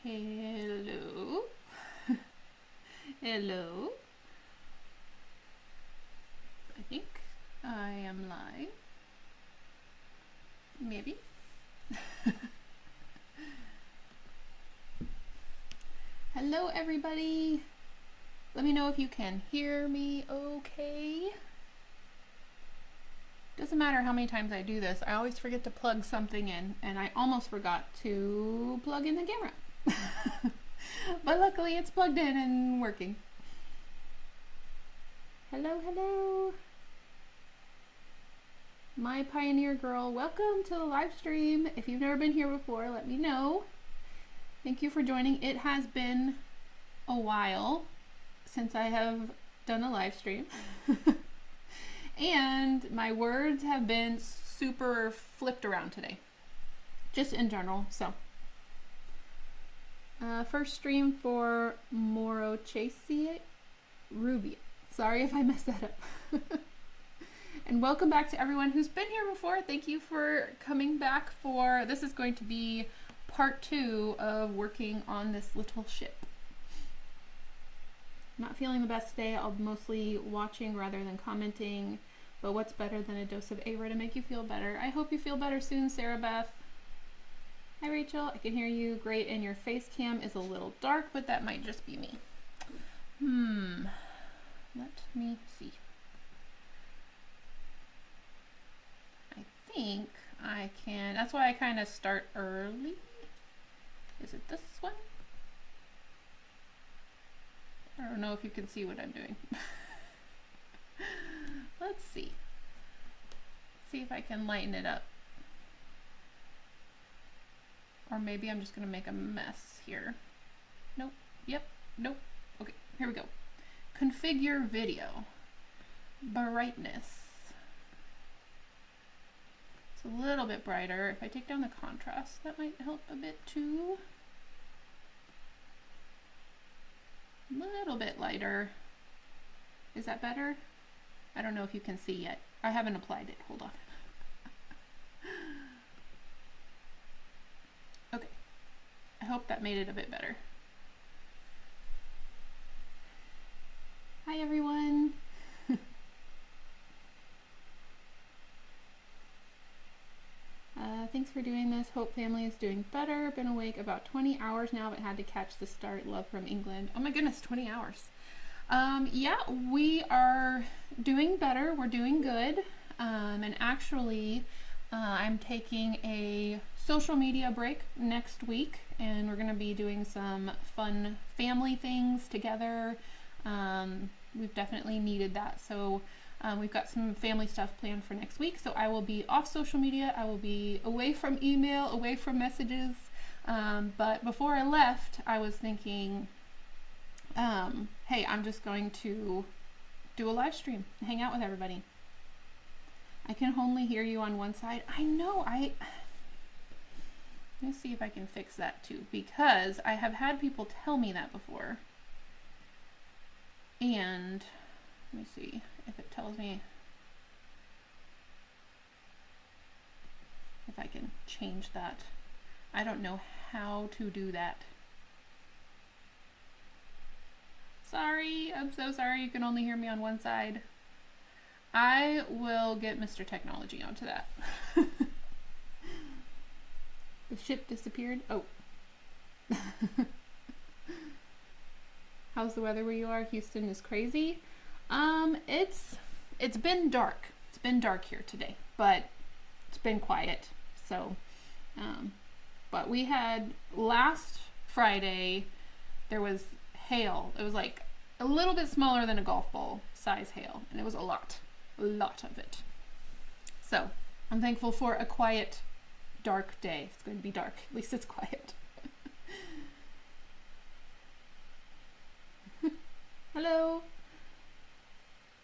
Hello. Hello. I think I am live. Maybe. Hello, everybody. Let me know if you can hear me okay. Doesn't matter how many times I do this, I always forget to plug something in, and I almost forgot to plug in the camera. But luckily it's plugged in and working. Hello, hello. My Pioneer Girl, welcome to the live stream. If you've never been here before, let me know. Thank you for joining. It has been a while since I have done a live stream. And my words have been super flipped around today, just in general. So first stream for Moro Chasey Ruby. Sorry if I messed that up. And welcome back to everyone who's been here before. Thank you for coming back for, this is going to be part 2 of working on this little ship. Not feeling the best today. I'll mostly watching rather than commenting. But what's better than a dose of Ava to make you feel better? I hope you feel better soon, Sarah Beth. Hi, Rachel. I can hear you great, and your face cam is a little dark, but that might just be me. Let me see. I think I can. That's why I kind of start early. Is it this one? I don't know if you can see what I'm doing. Let's see. See if I can lighten it up. Or maybe I'm just going to make a mess here. Nope. Yep. Nope. Okay, here we go. Configure video. Brightness. It's a little bit brighter. If I take down the contrast, that might help a bit too. A little bit lighter. Is that better? I don't know if you can see yet. I haven't applied it. Hold on. Okay. I hope that made it a bit better. Hi, everyone. Thanks for doing this. Hope family is doing better. Been awake about 20 hours now, but had to catch the start. Love from England. Oh my goodness, 20 hours. Yeah, we are doing better. We're doing good. And actually, I'm taking a social media break next week, and we're going to be doing some fun family things together. We've definitely needed that. So we've got some family stuff planned for next week. So I will be off social media. I will be away from email, away from messages. But before I left, I was thinking, hey, I'm just going to do a live stream and hang out with everybody. I can only hear you on one side. I know, let's see if I can fix that too, because I have had people tell me that before. And let me see if it tells me if I can change that. I don't know how to do that. Sorry, I'm so sorry you can only hear me on one side. I will get Mr. Technology onto that. The ship disappeared. Oh. How's the weather where you are? Houston is crazy. It's been dark. It's been dark here today, but it's been quiet. So, but we had last Friday, there was hail. It was like a little bit smaller than a golf ball size hail, and it was a lot of it. So I'm thankful for a quiet, dark day. It's going to be dark. At least it's quiet. Hello.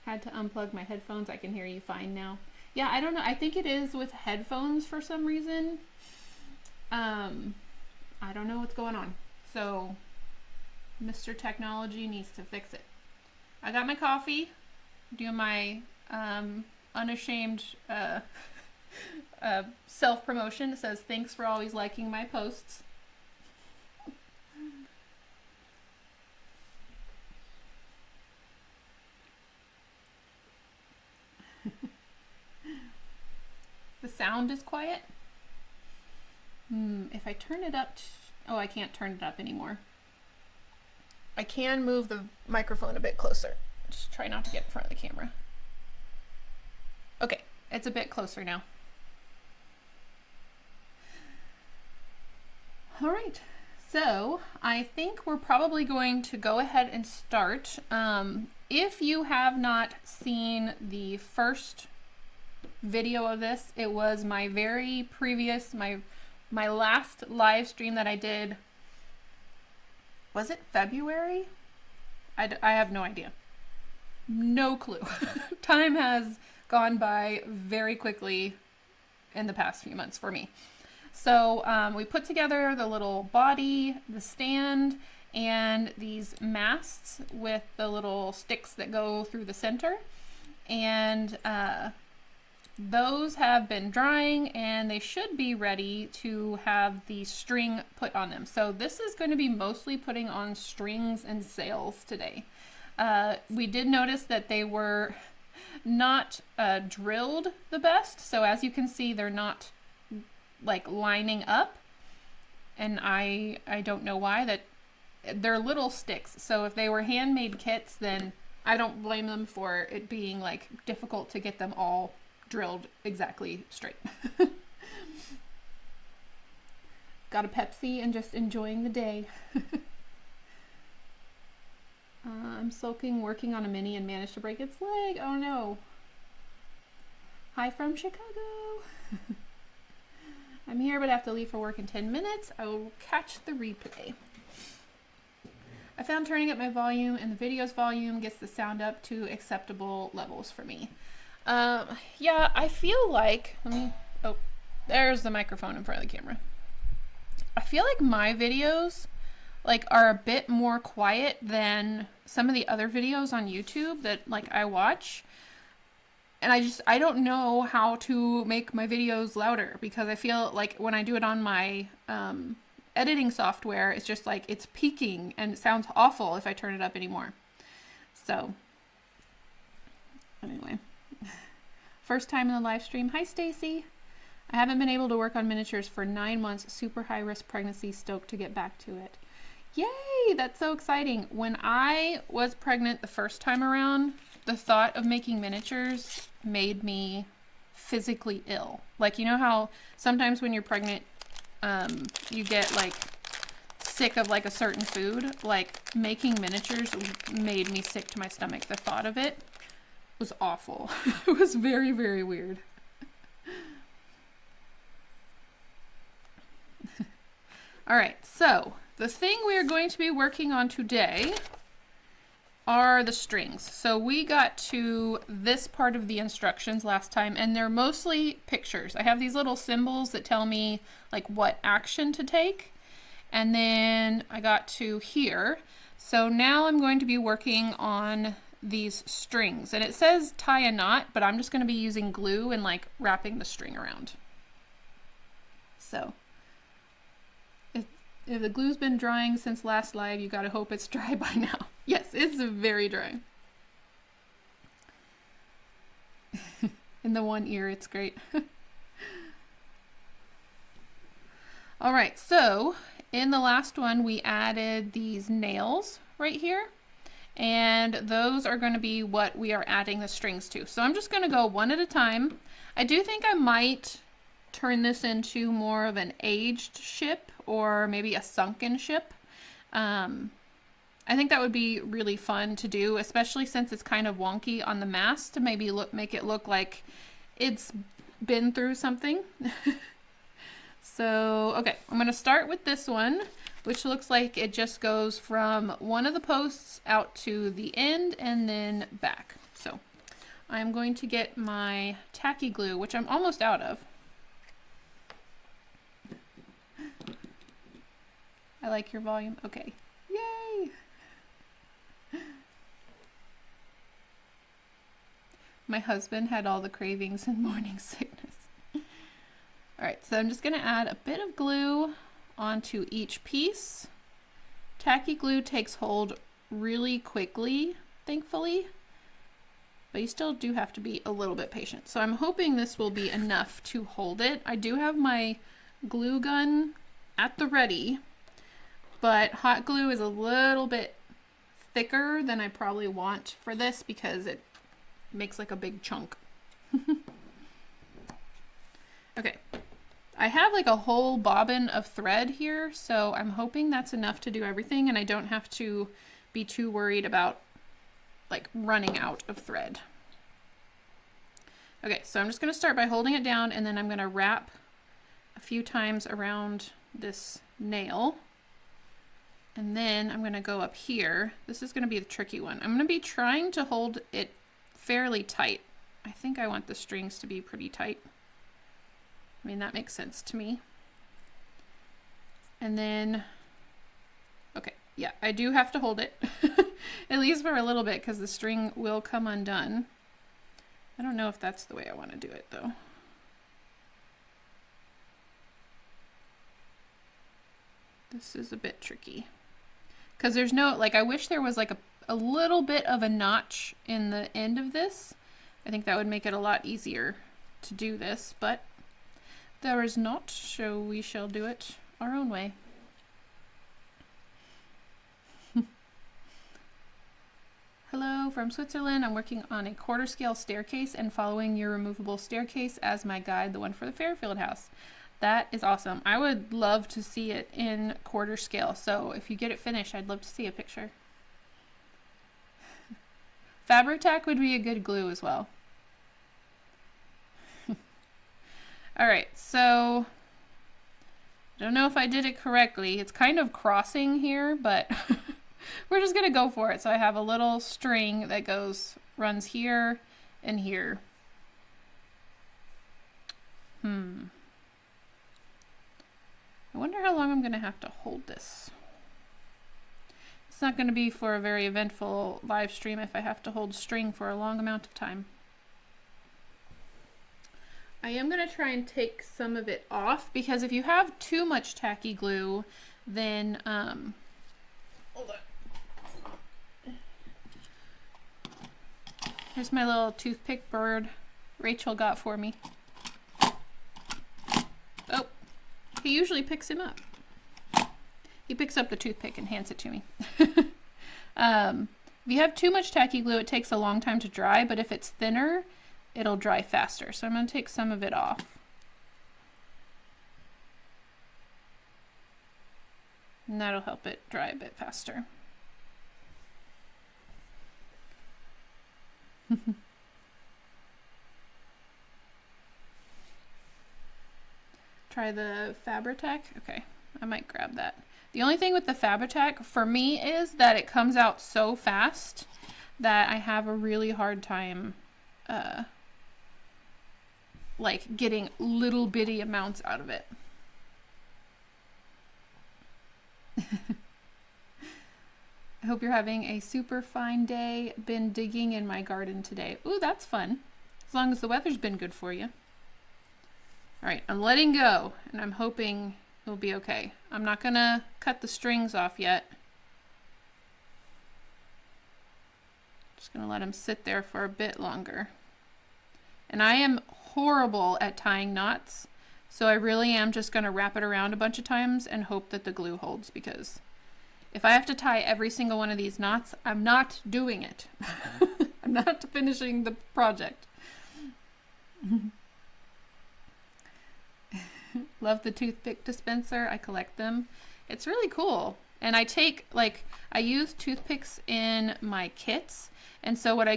Had to unplug my headphones. I can hear you fine now. Yeah, I don't know. I think it is with headphones for some reason. I don't know what's going on. So Mr. Technology needs to fix it. I got my coffee, doing my unashamed self-promotion. It says, thanks for always liking my posts. sound is quiet. If I turn it up, oh, I can't turn it up anymore. I can move the microphone a bit closer. Just try not to get in front of the camera. Okay, it's a bit closer now. All right, so I think we're probably going to go ahead and start. If you have not seen the first video of this, it was my very previous, my last live stream that I did. Was it February? I have no idea. No clue. Time has gone by very quickly in the past few months for me. So we put together the little body, the stand, and these masts with the little sticks that go through the center. And those have been drying and they should be ready to have the string put on them. So this is going to be mostly putting on strings and sails today. We did notice that they were not drilled the best. So as you can see, they're not like lining up. And I don't know why. That they're little sticks. So if they were handmade kits, then I don't blame them for it being like difficult to get them all drilled exactly straight. Got a Pepsi and just enjoying the day. I'm sulking, working on a mini and managed to break its leg. Oh no. Hi from Chicago. I'm here but have to leave for work in 10 minutes. I will catch the replay. I found turning up my volume and the video's volume gets the sound up to acceptable levels for me. Yeah, I feel like, oh, there's the microphone in front of the camera. I feel like my videos like are a bit more quiet than some of the other videos on YouTube that like I watch. And I don't know how to make my videos louder because I feel like when I do it on my editing software, it's just like it's peaking and it sounds awful if I turn it up anymore. So anyway. First time in the live stream. Hi, Stacy. I haven't been able to work on miniatures for 9 months. Super high risk pregnancy. Stoked to get back to it. Yay! That's so exciting. When I was pregnant the first time around, the thought of making miniatures made me physically ill. Like, you know how sometimes when you're pregnant, you get like sick of like a certain food? Like making miniatures made me sick to my stomach. The thought of it was awful. It was very, very weird. All right, so the thing we are going to be working on today are the strings. So we got to this part of the instructions last time and they're mostly pictures. I have these little symbols that tell me like what action to take. And then I got to here. So now I'm going to be working on these strings and it says tie a knot, but I'm just going to be using glue and like wrapping the string around. So if the glue's been drying since last live, you gotta hope it's dry by now. Yes, it's very dry. In the one ear, it's great. All right, so in the last one, we added these nails right here. And those are going to be what we are adding the strings to. So I'm just going to go one at a time. I do think I might turn this into more of an aged ship or maybe a sunken ship. I think that would be really fun to do, especially since it's kind of wonky on the mast to maybe make it look like it's been through something. So, okay, I'm going to start with this one, which looks like it just goes from one of the posts out to the end and then back. So I'm going to get my tacky glue, which I'm almost out of. I like your volume. Okay. Yay! My husband had all the cravings and morning sickness. All right, so I'm just going to add a bit of glue onto each piece. Tacky glue takes hold really quickly, thankfully, but you still do have to be a little bit patient. So I'm hoping this will be enough to hold it. I do have my glue gun at the ready, but hot glue is a little bit thicker than I probably want for this because it makes like a big chunk. Okay, I have like a whole bobbin of thread here, so I'm hoping that's enough to do everything and I don't have to be too worried about like running out of thread. Okay, so I'm just going to start by holding it down and then I'm going to wrap a few times around this nail. And then I'm going to go up here. This is going to be the tricky one. I'm going to be trying to hold it fairly tight. I think I want the strings to be pretty tight. I mean, that makes sense to me. And then, okay, yeah, I do have to hold it, at least for a little bit, because the string will come undone. I don't know if that's the way I want to do it, though. This is a bit tricky. Because there's no, like, I wish there was like a little bit of a notch in the end of this. I think that would make it a lot easier to do this, but there is not, so we shall do it our own way. Hello from Switzerland. I'm working on a quarter scale staircase and following your removable staircase as my guide, the one for the Fairfield house. That is awesome. I would love to see it in quarter scale, so if you get it finished, I'd love to see a picture. Fabric tack would be a good glue as well. All right, so I don't know if I did it correctly. It's kind of crossing here, but we're just gonna go for it. So I have a little string that runs here and here. I wonder how long I'm gonna have to hold this. It's not gonna be for a very eventful live stream if I have to hold string for a long amount of time. I am going to try and take some of it off because if you have too much tacky glue, then, hold on. Here's my little toothpick bird Rachel got for me. Oh, he usually picks him up. He picks up the toothpick and hands it to me. If you have too much tacky glue, it takes a long time to dry, but if it's thinner, it'll dry faster. So I'm going to take some of it off. And that'll help it dry a bit faster. Try the Fabri-Tac. Okay, I might grab that. The only thing with the Fabri-Tac for me is that it comes out so fast that I have a really hard time like getting little bitty amounts out of it. I hope you're having a super fine day. Been digging in my garden today. Ooh, that's fun. As long as the weather's been good for you. All right, I'm letting go and I'm hoping it'll be okay. I'm not gonna cut the strings off yet. Just gonna let them sit there for a bit longer. And I am horrible at tying knots, so I really am just going to wrap it around a bunch of times and hope that the glue holds, because if I have to tie every single one of these knots, I'm not doing it. I'm not finishing the project. Love the toothpick dispenser. I collect them. It's really cool. And I use toothpicks in my kits. And so what I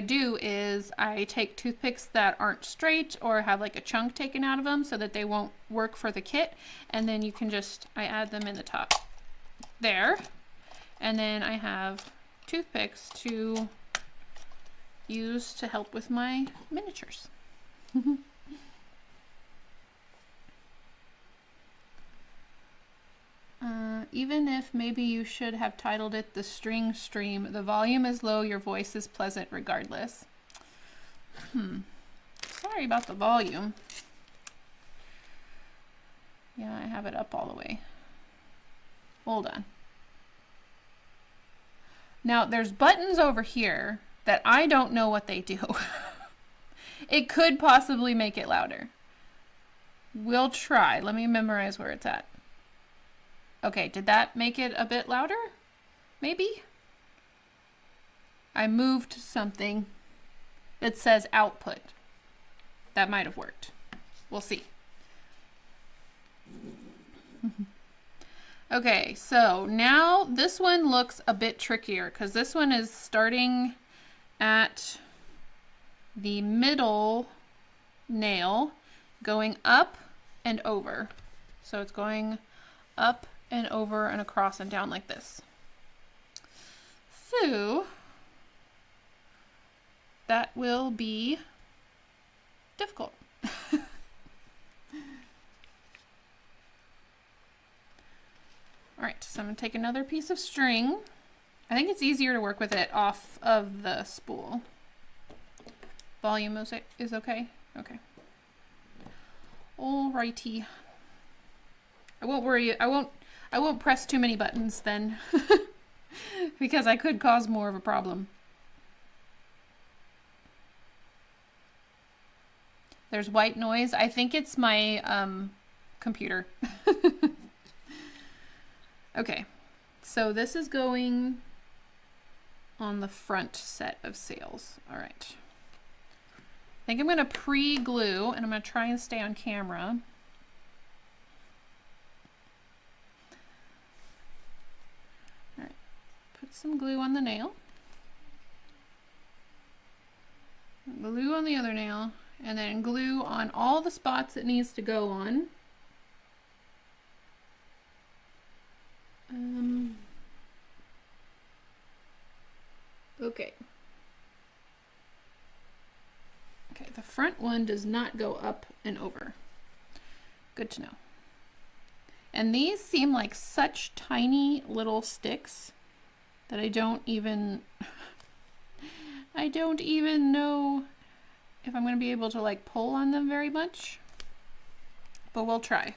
do is I take toothpicks that aren't straight or have like a chunk taken out of them so that they won't work for the kit. And then you can I add them in the top there. And then I have toothpicks to use to help with my miniatures. Even if maybe you should have titled it The String Stream, the volume is low, your voice is pleasant regardless. Sorry about the volume. Yeah, I have it up all the way. Hold on. Now, there's buttons over here that I don't know what they do. It could possibly make it louder. We'll try. Let me memorize where it's at. Okay, did that make it a bit louder? Maybe? I moved something that says output. That might have worked. We'll see. Okay, so now this one looks a bit trickier because this one is starting at the middle nail, going up and over. So it's going up and over and across and down like this. So that will be difficult. All right, so I'm gonna take another piece of string. I think it's easier to work with it off of the spool. Volume is okay? Okay. Alrighty. I won't worry, I won't press too many buttons then because I could cause more of a problem. There's white noise. I think it's my computer. Okay, so this is going on the front set of sails. All right. I think I'm going to pre-glue, and I'm going to try and stay on camera. All right, put some glue on the nail. Glue on the other nail, and then glue on all the spots it needs to go on. Okay. Okay, the front one does not go up and over. Good to know. And these seem like such tiny little sticks that I don't even know if I'm going to be able to like pull on them very much, but we'll try.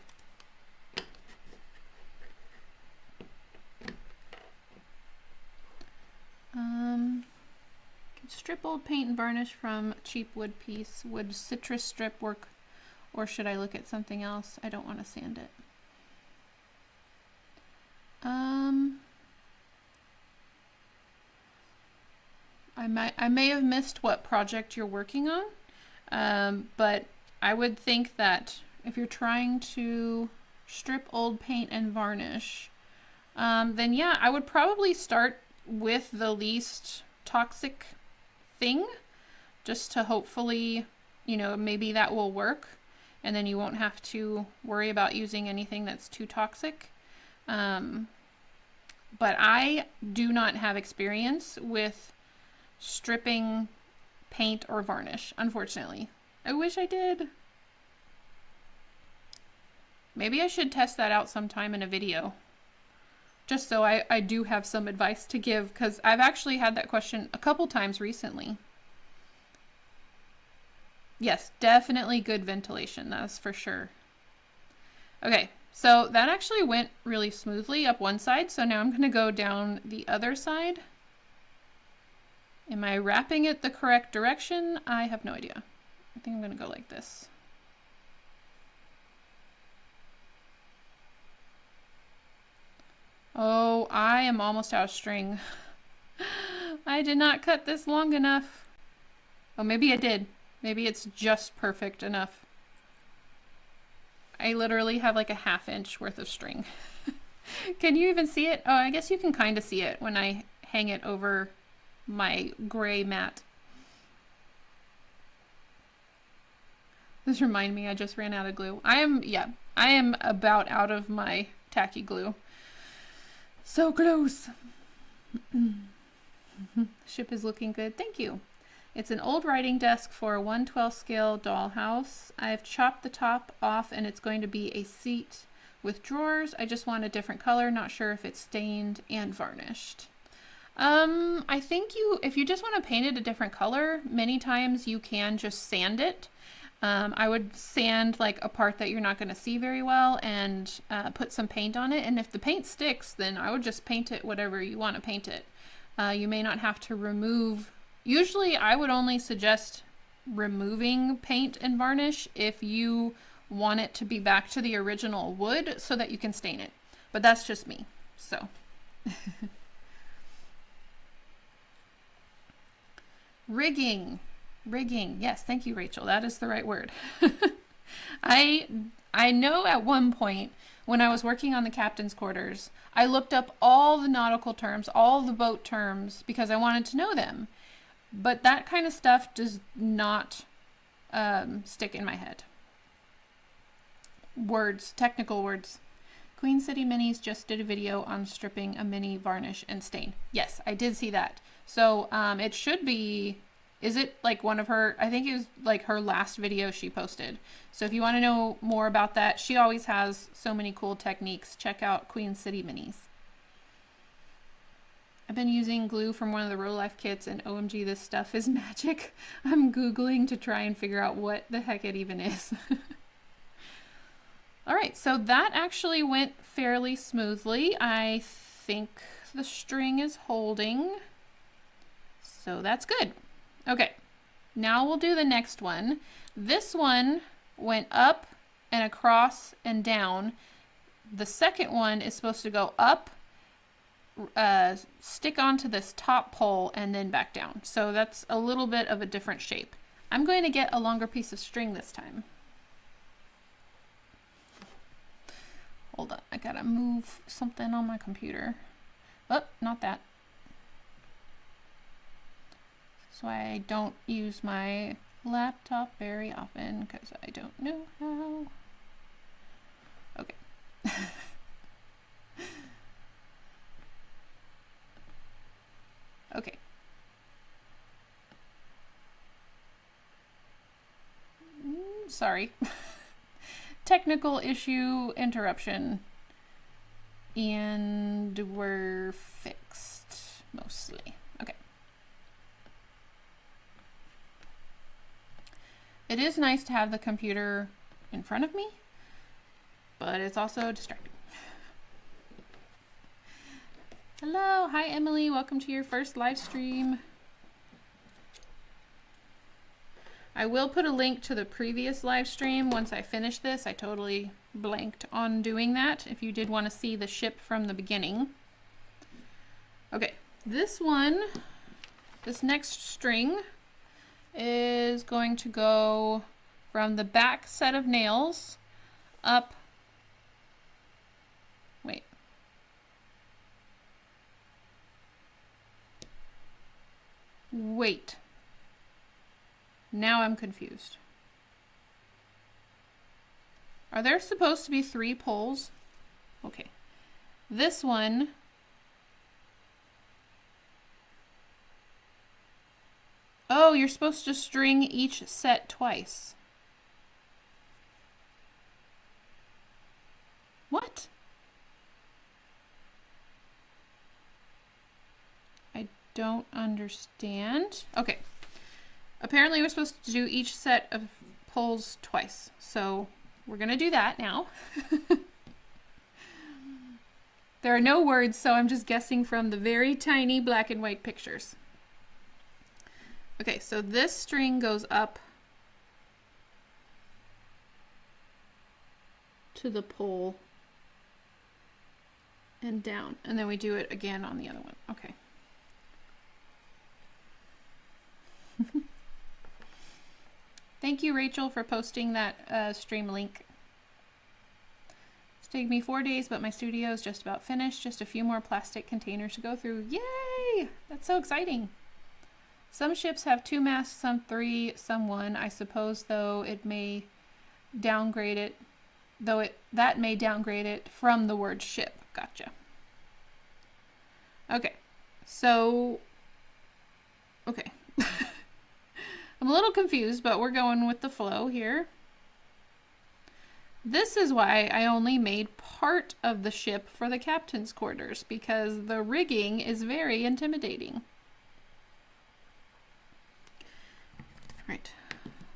Strip old paint and varnish from cheap wood piece. Would citrus strip work, or should I look at something else? I don't want to sand it. I may have missed what project you're working on, but I would think that if you're trying to strip old paint and varnish, then yeah, I would probably start with the least toxic thing, just to hopefully, you know, maybe that will work, and then you won't have to worry about using anything that's too toxic. But I do not have experience with stripping paint or varnish, unfortunately. I wish I did. Maybe I should test that out sometime in a video, just so I do have some advice to give, because I've actually had that question a couple times recently. Yes, definitely good ventilation, that's for sure. Okay, so that actually went really smoothly up one side, so now I'm going to go down the other side. Am I wrapping it the correct direction? I have no idea. I think I'm going to go like this. Oh, I am almost out of string. I did not cut this long enough. Oh, maybe I did. Maybe it's just perfect enough. I literally have like a ½ inch worth of string. Can you even see it? Oh, I guess you can kind of see it when I hang it over my gray mat. This reminds me, I just ran out of glue. I am about out of my tacky glue. So close. Ship is looking good. Thank you. It's an old writing desk for a 1/12 scale dollhouse. I've chopped the top off and it's going to be a seat with drawers. I just want a different color. Not sure if it's stained and varnished. I think if you just want to paint it a different color, many times you can just sand it. I would sand like a part that you're not going to see very well and put some paint on it. And if the paint sticks, then I would just paint it whatever you want to paint it. You may not have to remove Usually I would only suggest removing paint and varnish if you want it to be back to the original wood so that you can stain it. But that's just me, so. Rigging. Yes, thank you, Rachel. That is the right word. I know at one point when I was working on the captain's quarters, I looked up all the nautical terms, all the boat terms, because I wanted to know them. But that kind of stuff does not stick in my head. Words, technical words. Queen City Minis just did a video on stripping a mini varnish and stain. Yes, I did see that. So it should be, is it like one of her, I think it was like her last video she posted. So if you want to know more about that, she always has so many cool techniques. Check out Queen City Minis. I've been using glue from one of the Real Life kits, and OMG, this stuff is magic. I'm Googling to try and figure out what the heck it even is. All right, so that actually went fairly smoothly. I think the string is holding, so that's good. Okay, now we'll do the next one. This one went up and across and down. The second one is supposed to go up, stick onto this top pole, and then back down. So that's a little bit of a different shape. I'm going to get a longer piece of string this time. Hold on, I gotta move something on my computer. Oh, not that. So I don't use my laptop very often because I don't know how. Okay. Okay. Sorry. Technical issue interruption. And we're fixed, mostly. Okay. It is nice to have the computer in front of me, but it's also distracting. Hello, hi Emily, welcome to your first live stream. I will put a link to the previous live stream once I finish this. I totally blanked on doing that if you did want to see the ship from the beginning. Okay, this next string is going to go from the back set of nails up. Wait. Wait. Now I'm confused. Are there supposed to be 3 poles? Okay. This one oh, you're supposed to string each set twice. What? I don't understand. Okay. Apparently we're supposed to do each set of poles twice. So we're going to do that now. There are no words, so I'm just guessing from the very tiny black and white pictures. Okay, so this string goes up to the pole and down, and then we do it again on the other one. Okay. Thank you, Rachel, for posting that stream link. It's taken me 4 days, but my studio is just about finished. Just a few more plastic containers to go through. Yay! That's so exciting. Some ships have 2 masts, some 3, some 1. I suppose, though, it may downgrade it. That may downgrade it from the word ship. Gotcha. Okay. So, okay. I'm a little confused, but we're going with the flow here. This is why I only made part of the ship for the captain's quarters, because the rigging is very intimidating. Right,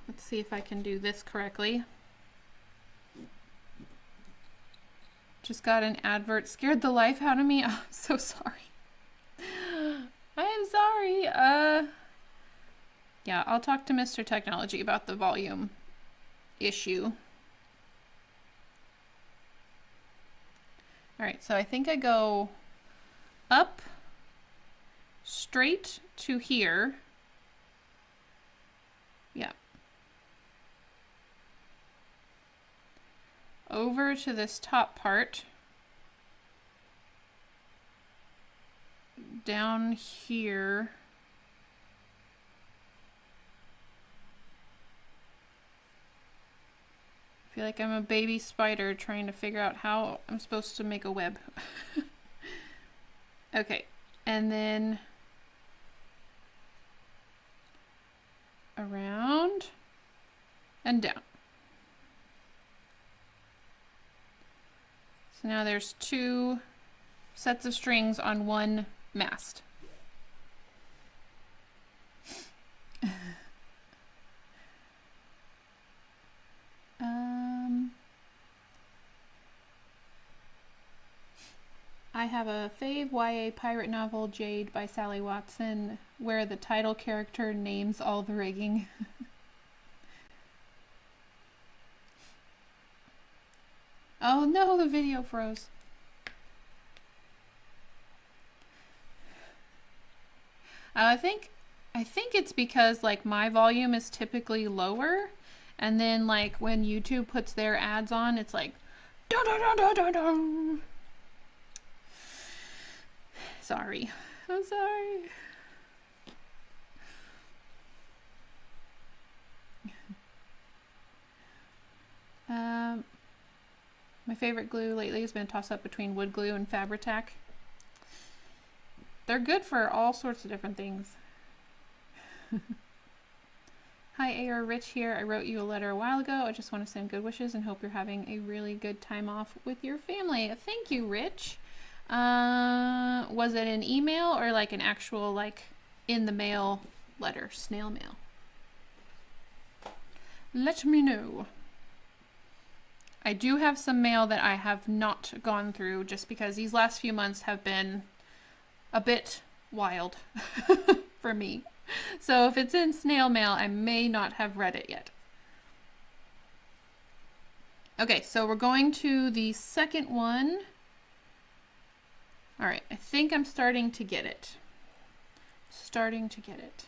let's see if I can do this correctly. Just got an advert, scared the life out of me. Oh, I'm so sorry. I am sorry. Yeah, I'll talk to Mr. Technology about the volume issue. All right, so I think I go up straight to here. Yeah. Over to this top part. Down here. I feel like I'm a baby spider trying to figure out how I'm supposed to make a web. Okay, and then around and down. So now there's 2 sets of strings on one mast. I have a fave YA pirate novel, Jade by Sally Watson, where the title character names all the rigging. Oh no, the video froze. I think it's because like my volume is typically lower, and then like when YouTube puts their ads on, it's like dun dun dun dun dun dun. Sorry. I'm sorry. My favorite glue lately has been a toss-up between wood glue and Fabri-Tac. They're good for all sorts of different things. Hi, A.R. Rich here. I wrote you a letter a while ago. I just want to send good wishes and hope you're having a really good time off with your family. Thank you, Rich. Was it an email or like an actual like in the mail letter, snail mail? Let me know. I do have some mail that I have not gone through just because these last few months have been a bit wild for me. So if it's in snail mail, I may not have read it yet. Okay, so we're going to the second one. All right, I think I'm starting to get it. Starting to get it.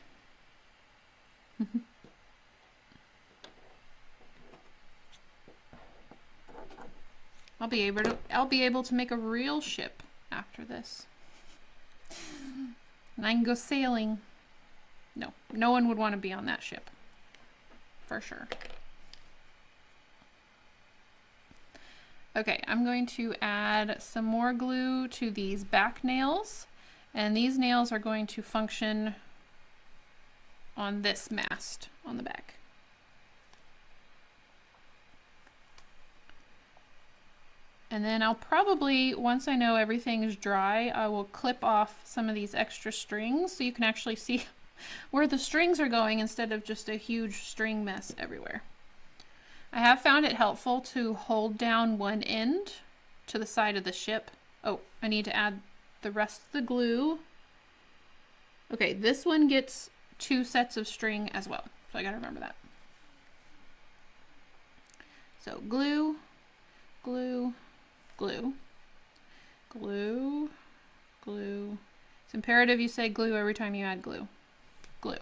I'll be able to make a real ship after this. And I can go sailing. No, no one would want to be on that ship. For sure. Okay, I'm going to add some more glue to these back nails. And these nails are going to function on this mast on the back. And then I'll probably, once I know everything is dry, I will clip off some of these extra strings so you can actually see where the strings are going instead of just a huge string mess everywhere. I have found it helpful to hold down one end to the side of the ship. Oh, I need to add the rest of the glue. Okay, this one gets 2 sets of string as well, so I gotta remember that. So glue, glue, glue, glue, glue. It's imperative you say glue every time you add glue. Glue.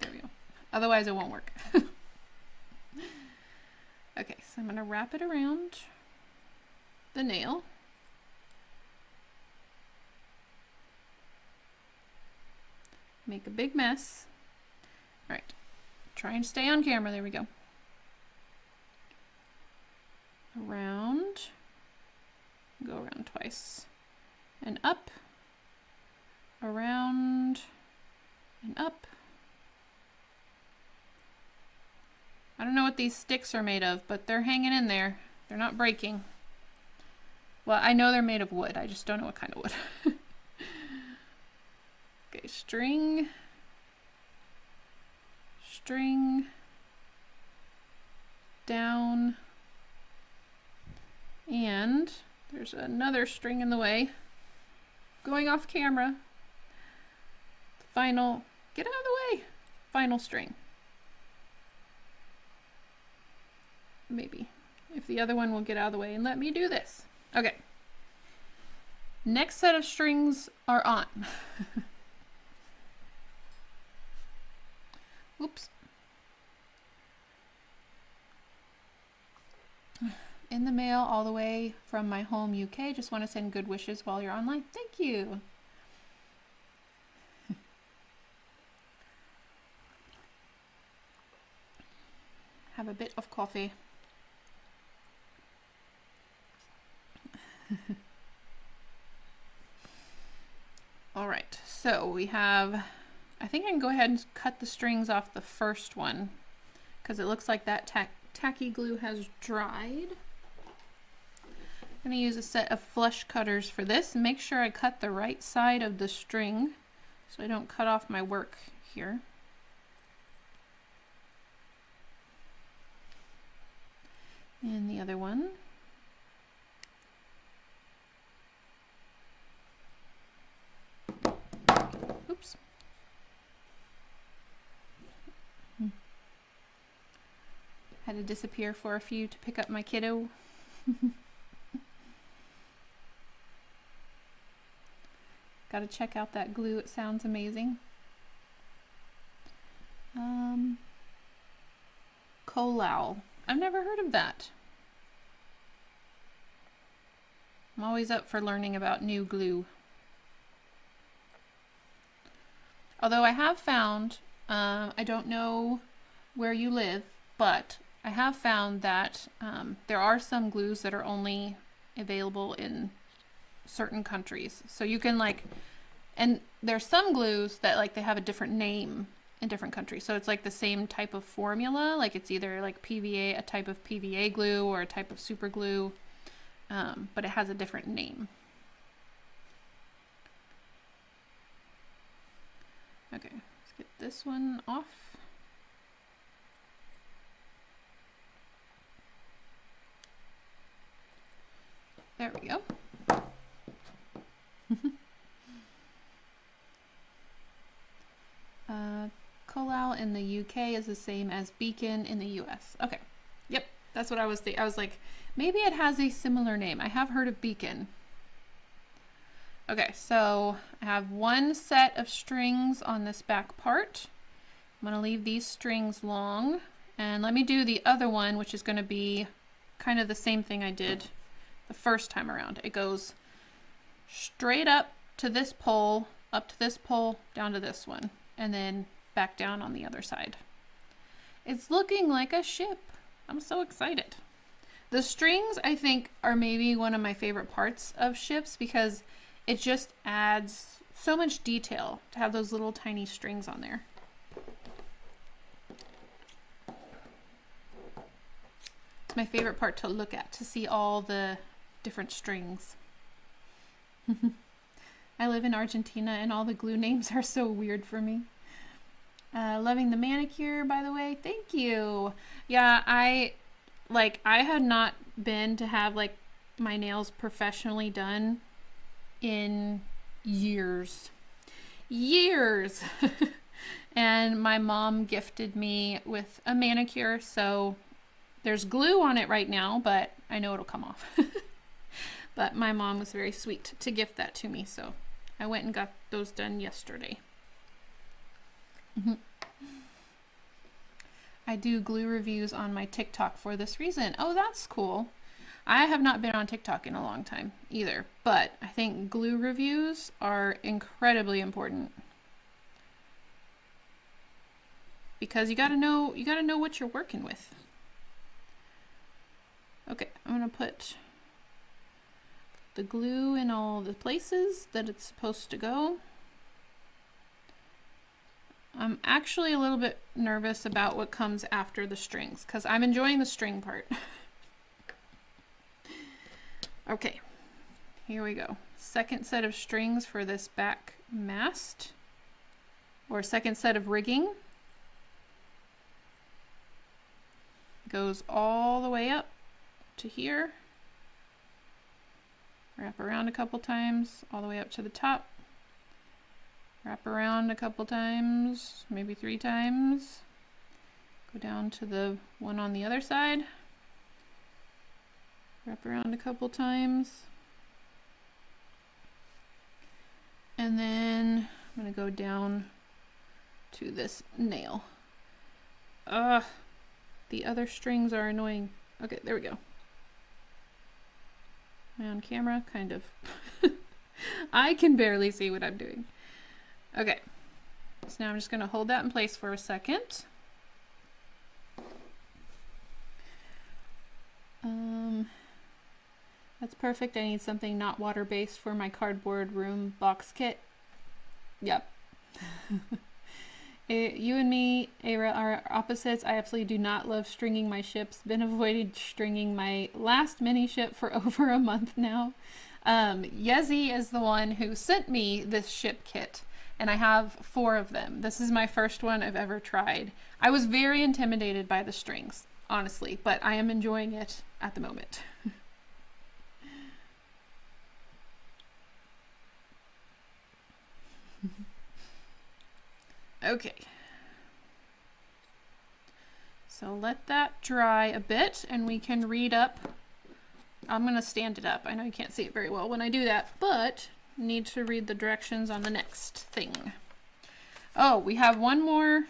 There we go. Otherwise it won't work. Okay, so I'm going to wrap it around the nail. Make a big mess. All right, try and stay on camera. There we go. Around. Go around twice. And up. Around. And up. I don't know what these sticks are made of, but they're hanging in there. They're not breaking. Well, I know they're made of wood. I just don't know what kind of wood. Okay, string. String. Down. And there's another string in the way. Going off camera. Final, get out of the way. final string. Maybe. If the other one will get out of the way and let me do this. Okay. Next set of strings are on. Oops. In the mail all the way from my home UK. Just want to send good wishes while you're online. Thank you. Have a bit of coffee. All right, so we have, I think I can go ahead and cut the strings off the first one because it looks like that tacky glue has dried. I'm going to use a set of flush cutters for this and make sure I cut the right side of the string so I don't cut off my work here. And the other one. Oops. Had to disappear for a few to pick up my kiddo. Gotta check out that glue, it sounds amazing. Colau. I've never heard of that. I'm always up for learning about new glue. Although I have found, I don't know where you live, but I have found that there are some glues that are only available in certain countries. So you can and there's some glues that they have a different name in different countries. So it's the same type of formula, it's either PVA, a type of PVA glue or a type of super glue, but it has a different name. Okay, let's get this one off. There we go. Colau in the UK is the same as beacon in the US. Okay, yep, that's what I was thinking. I was like, maybe it has a similar name. I have heard of beacon. Okay, so I have one set of strings on this back part. I'm going to leave these strings long, and let me do the other one, which is going to be kind of the same thing I did the first time around. It goes straight up to this pole, up to this pole, down to this one, and then back down on the other side. It's looking like a ship. I'm so excited. The strings, I think, are maybe one of my favorite parts of ships because it just adds so much detail to have those little tiny strings on there. It's my favorite part to look at, to see all the different strings. I live in Argentina and all the glue names are so weird for me. Loving the manicure, by the way. Thank you. Yeah, I had not been to have my nails professionally done in years. And my mom gifted me with a manicure, so there's glue on it right now, but I know it'll come off. But my mom was very sweet to gift that to me, so I went and got those done yesterday. I do glue reviews on my TikTok for this reason. Oh, that's cool. I have not been on TikTok in a long time either, but I think glue reviews are incredibly important because you gotta know what you're working with. Okay, I'm gonna put the glue in all the places that it's supposed to go. I'm actually a little bit nervous about what comes after the strings because I'm enjoying the string part. Okay, here we go. Second set of strings for this back mast, or second set of rigging. Goes all the way up to here. Wrap around a couple times, all the way up to the top. Wrap around a couple times, maybe 3 times. Go down to the one on the other side. Wrap around a couple times. And then I'm going to go down to this nail. The other strings are annoying. Okay, there we go. Am I on camera? Kind of. I can barely see what I'm doing. Okay, so now I'm just going to hold that in place for a second. That's perfect. I need something not water-based for my cardboard room box kit. Yep. You and me are opposites. I absolutely do not love stringing my ships. Been avoided stringing my last mini ship for over a month now. Yezzy is the one who sent me this ship kit, and I have 4 of them. This is my first one I've ever tried. I was very intimidated by the strings, honestly, but I am enjoying it at the moment. Okay, so let that dry a bit and we can read up. I'm going to stand it up. I know you can't see it very well when I do that, but need to read the directions on the next thing. Oh, we have one more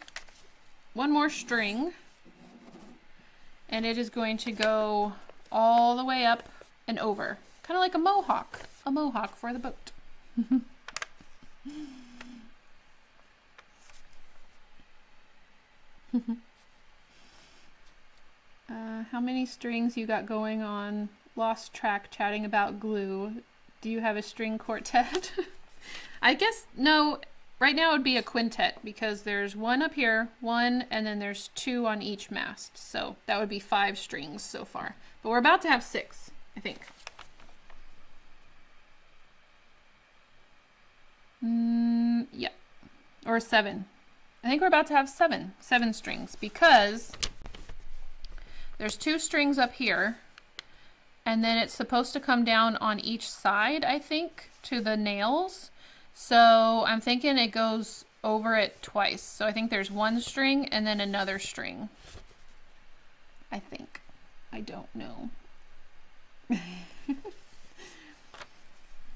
string, and it is going to go all the way up and over, kind of like a mohawk for the boat. How many strings you got going on? Lost track chatting about glue. Do you have a string quartet? I guess, no, right now it would be a quintet because there's 1 up here, 1, and then there's 2 on each mast. So that would be 5 strings so far. But we're about to have 6, I think. Yeah, or 7. I think we're about to have 7 strings because there's 2 strings up here, and then it's supposed to come down on each side, I think, to the nails. So I'm thinking it goes over it twice. So I think there's 1 string and then another string. I think. I don't know.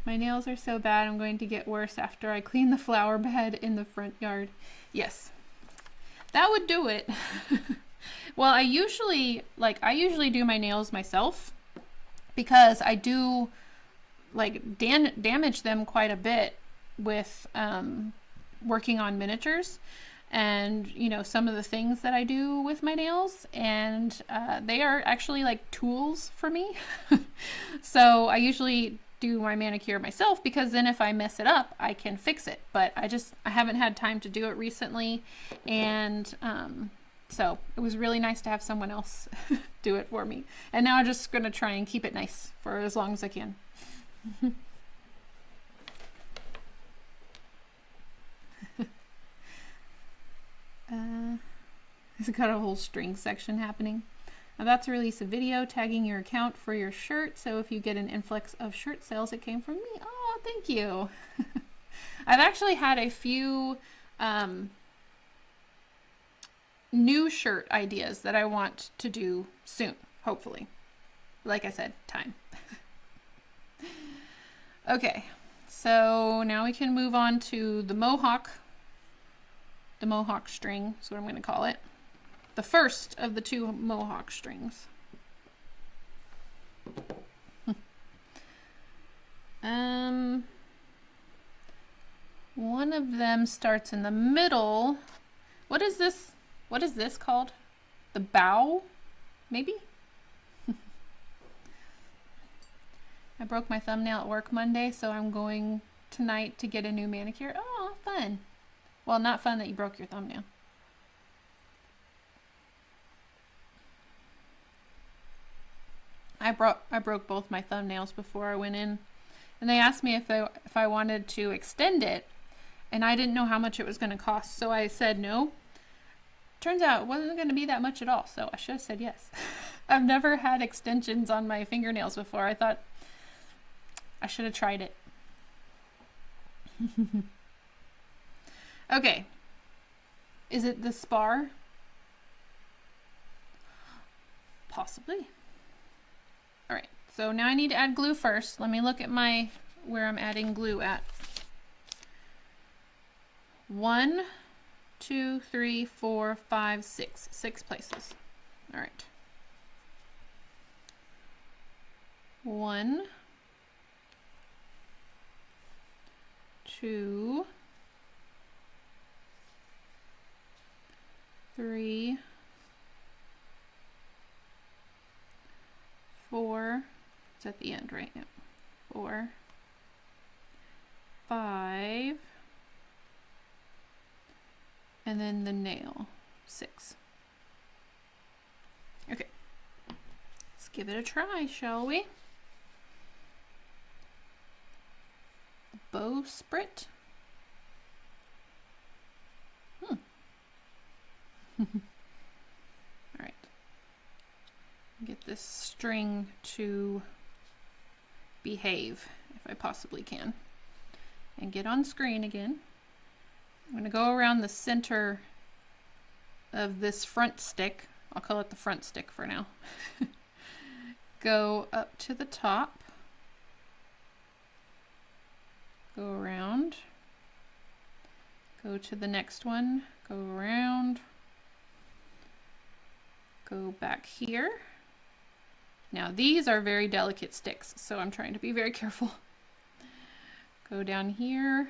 My nails are so bad, I'm going to get worse after I clean the flower bed in the front yard. Yes, that would do it. Well, I usually do my nails myself because I do like damage them quite a bit with working on miniatures and, you know, some of the things that I do with my nails, and they are actually like tools for me. So I usually do my manicure myself because then if I mess it up, I can fix it. But I haven't had time to do it recently, and so it was really nice to have someone else do it for me. And now I'm just going to try and keep it nice for as long as I can. It's got a whole string section happening. I'm about to release a video tagging your account for your shirt, so if you get an influx of shirt sales, it came from me. Oh, thank you. I've actually had a few new shirt ideas that I want to do soon, hopefully. Like I said, time. Okay, so now we can move on to the mohawk string, is what I'm going to call it. The first of the 2 mohawk strings. One of them starts in the middle. What is this? What is this called? The bow? Maybe? I broke my thumbnail at work Monday, so I'm going tonight to get a new manicure. Oh, fun. Well, not fun that you broke your thumbnail. I broke both my thumbnails before I went in, and they asked me if I wanted to extend it, and I didn't know how much it was going to cost, so I said no. Turns out it wasn't going to be that much at all, so I should have said yes. I've never had extensions on my fingernails before. I thought I should have tried it. Okay. Is it the spar? Possibly. All right, so now I need to add glue first. Let me look at where I'm adding glue at. 1, 2, 3, 4, 5, 6. 6 places. All right. 1, 2, 3, 4. It's at the end, right? Yep. 4, 5, and then the nail, 6. Okay, let's give it a try, shall we? Bowsprit. All right. Get this string to behave if I possibly can. And get on screen again. I'm going to go around the center of this front stick. I'll call it the front stick for now. Go up to the top. Go around. Go to the next one. Go around. Go back here. Now these are very delicate sticks, so I'm trying to be very careful. Go down here.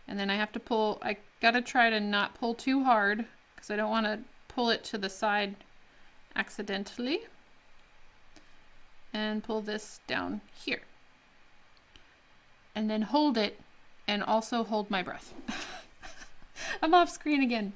And then I have to pull, I gotta try to not pull too hard because I don't want to pull it to the side accidentally. And pull this down here. And then hold it and also hold my breath. I'm off screen again.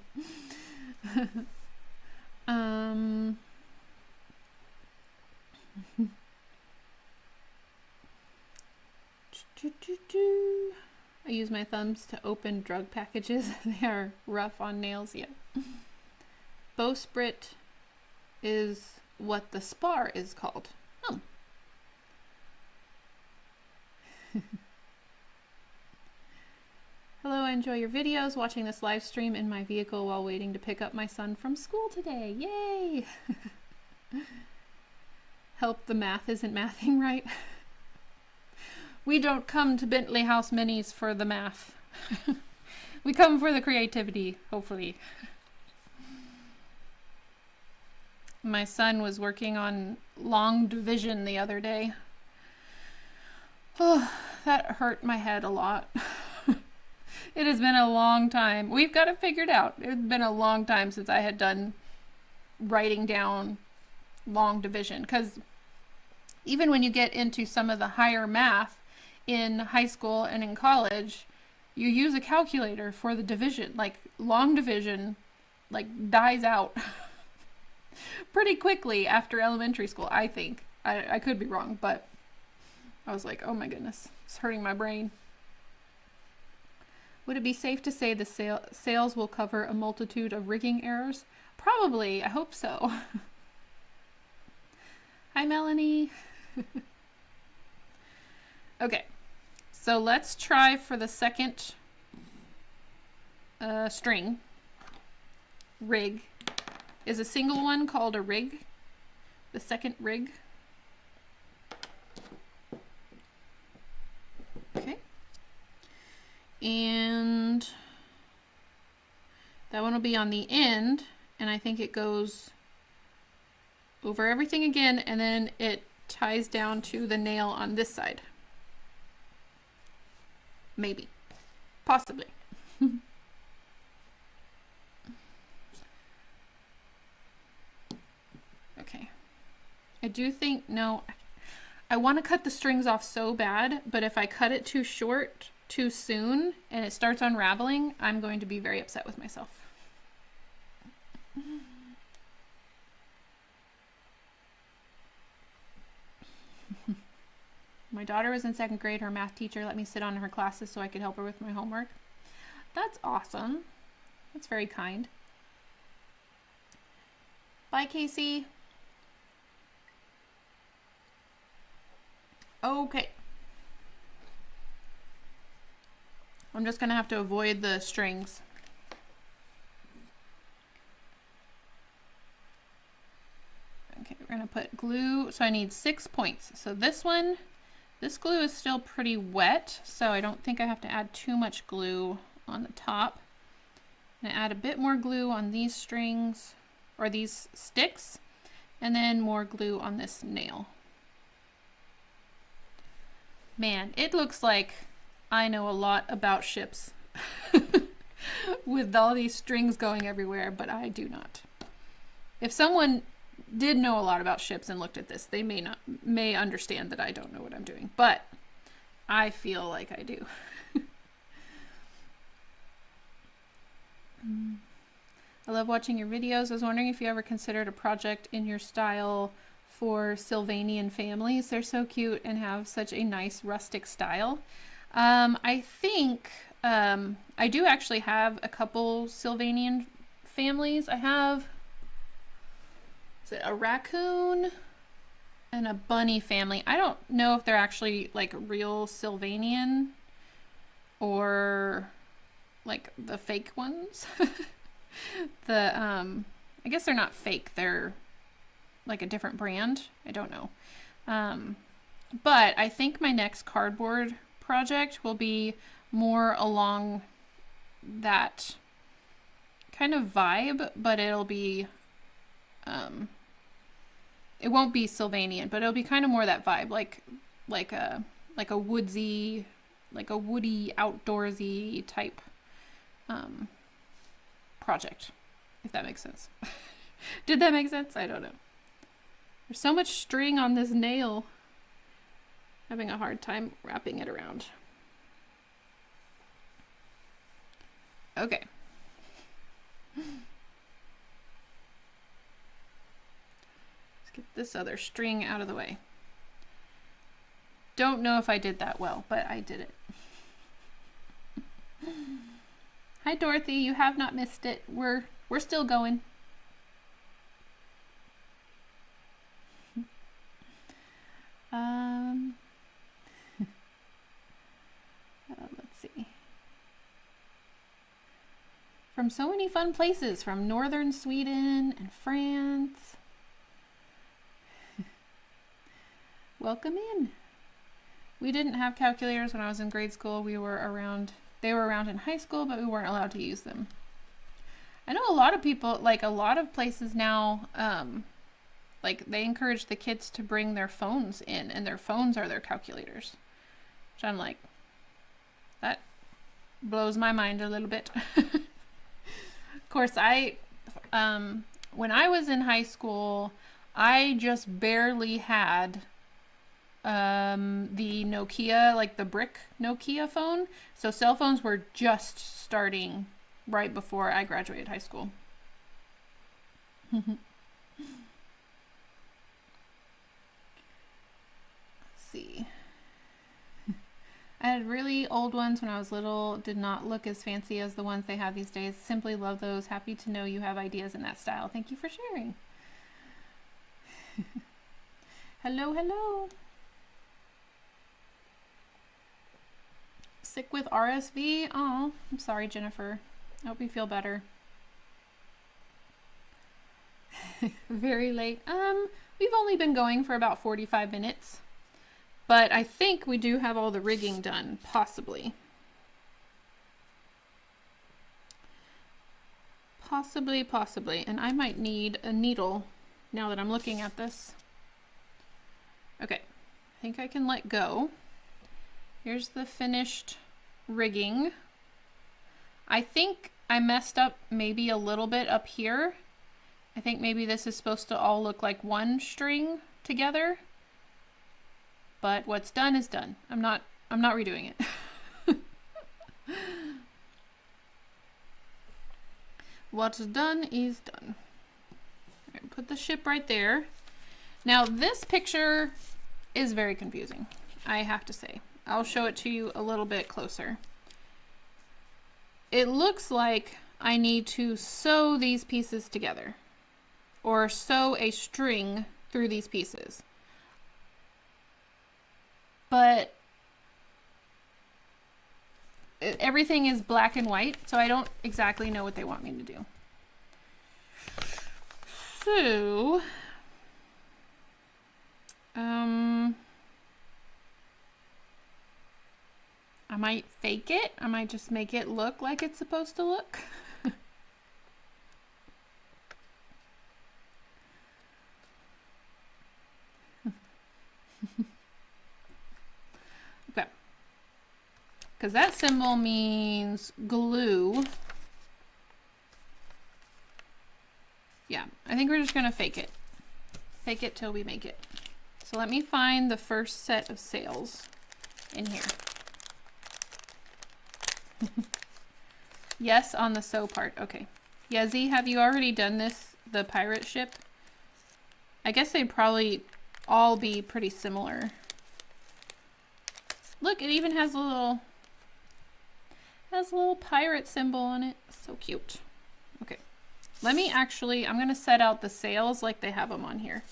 I use my thumbs to open drug packages. They are rough on nails yet. Bowsprit is what the spar is called. Oh. Hello, I enjoy your videos. Watching this live stream in my vehicle while waiting to pick up my son from school today. Yay! Help, the math isn't mathing right. We don't come to Bentley House Minis for the math. We come for the creativity, hopefully. My son was working on long division the other day. Oh, that hurt my head a lot. It has been a long time. We've got it figured out. It's been a long time since I had done writing down long division, because even when you get into some of the higher math in high school and in college, you use a calculator for the division. Like long division like dies out pretty quickly after elementary school, I think. I could be wrong, but I was like, oh my goodness, it's hurting my brain. Would it be safe to say the sales will cover a multitude of rigging errors? Probably, I hope so. Hi, Melanie. Okay, so let's try for the second string. Rig is a single one called a rig. The second rig. Okay. And that one will be on the end, and I think it goes over everything again, and then it ties down to the nail on this side. Maybe. Possibly. Okay. I do think, no, I want to cut the strings off so bad, but if I cut it too short too soon and it starts unraveling, I'm going to be very upset with myself. My daughter was in 2nd grade. Her math teacher let me sit on her classes so I could help her with my homework. That's awesome. That's very kind. Bye, Casey. Okay. I'm just gonna have to avoid the strings. Okay, we're gonna put glue. So I need 6 points. So this one, this glue is still pretty wet, so I don't think I have to add too much glue on the top. I'm gonna add a bit more glue on these strings, or these sticks, and then more glue on this nail. Man, it looks like I know a lot about ships with all these strings going everywhere, but I do not. If someone did know a lot about ships and looked at this, they may understand that I don't know what I'm doing, but I feel like I do. I love watching your videos. I was wondering if you ever considered a project in your style for Sylvanian families. They're so cute and have such a nice rustic style. I think I do actually have a couple Sylvanian families. I have a raccoon and a bunny family. I don't know if they're actually like real Sylvanian or like the fake ones. I guess they're not fake. They're like a different brand. I don't know. But I think my next cardboard project will be more along that kind of vibe, but it'll be it won't be Sylvanian, but it'll be kind of more that vibe, like a woodsy, like a woody outdoorsy type project, if that makes sense. Did that make sense? I don't know. There's so much string on this nail. Having a hard time wrapping it around. Okay. Get this other string out of the way. Don't know if I did that well, but I did it. Hi Dorothy, you have not missed it. We're still going. Let's see. From so many fun places, from northern Sweden and France. Welcome in. We didn't have calculators when I was in grade school. They were around in high school, but we weren't allowed to use them. I know a lot of people, like a lot of places now, like they encourage the kids to bring their phones in, and their phones are their calculators. Which I'm like, that blows my mind a little bit. Of course, when I was in high school, I just barely had the Nokia, like the brick Nokia phone. So cell phones were just starting right before I graduated high school. Let's see. I had really old ones when I was little, did not look as fancy as the ones they have these days. Simply love those. Happy to know you have ideas in that style. Thank you for sharing. Hello, hello. Sick with RSV? Oh, I'm sorry, Jennifer. I hope you feel better. Very late. We've only been going for about 45 minutes. But I think we do have all the rigging done, possibly. Possibly. And I might need a needle now that I'm looking at this. Okay, I think I can let go. Here's the finished rigging. I think I messed up maybe a little bit up here. I think maybe this is supposed to all look like one string together. But what's done is done. I'm not redoing it. What's done is done. All right, put the ship right there. Now this picture is very confusing, I have to say. I'll show it to you a little bit closer. It looks like I need to sew these pieces together, or sew a string through these pieces. But everything is black and white, so I don't exactly know what they want me to do. So, I might fake it. I might just make it look like it's supposed to look. Okay. Because that symbol means glue. Yeah, I think we're just going to fake it. Fake it till we make it. So let me find the first set of sails in here. Yes, on the sew part. Okay. Yezzy, have you already done this, the pirate ship? I guess they'd probably all be pretty similar. Look, it even has a little pirate symbol on it. So cute. Okay. Let me actually, I'm going to set out the sails like they have them on here.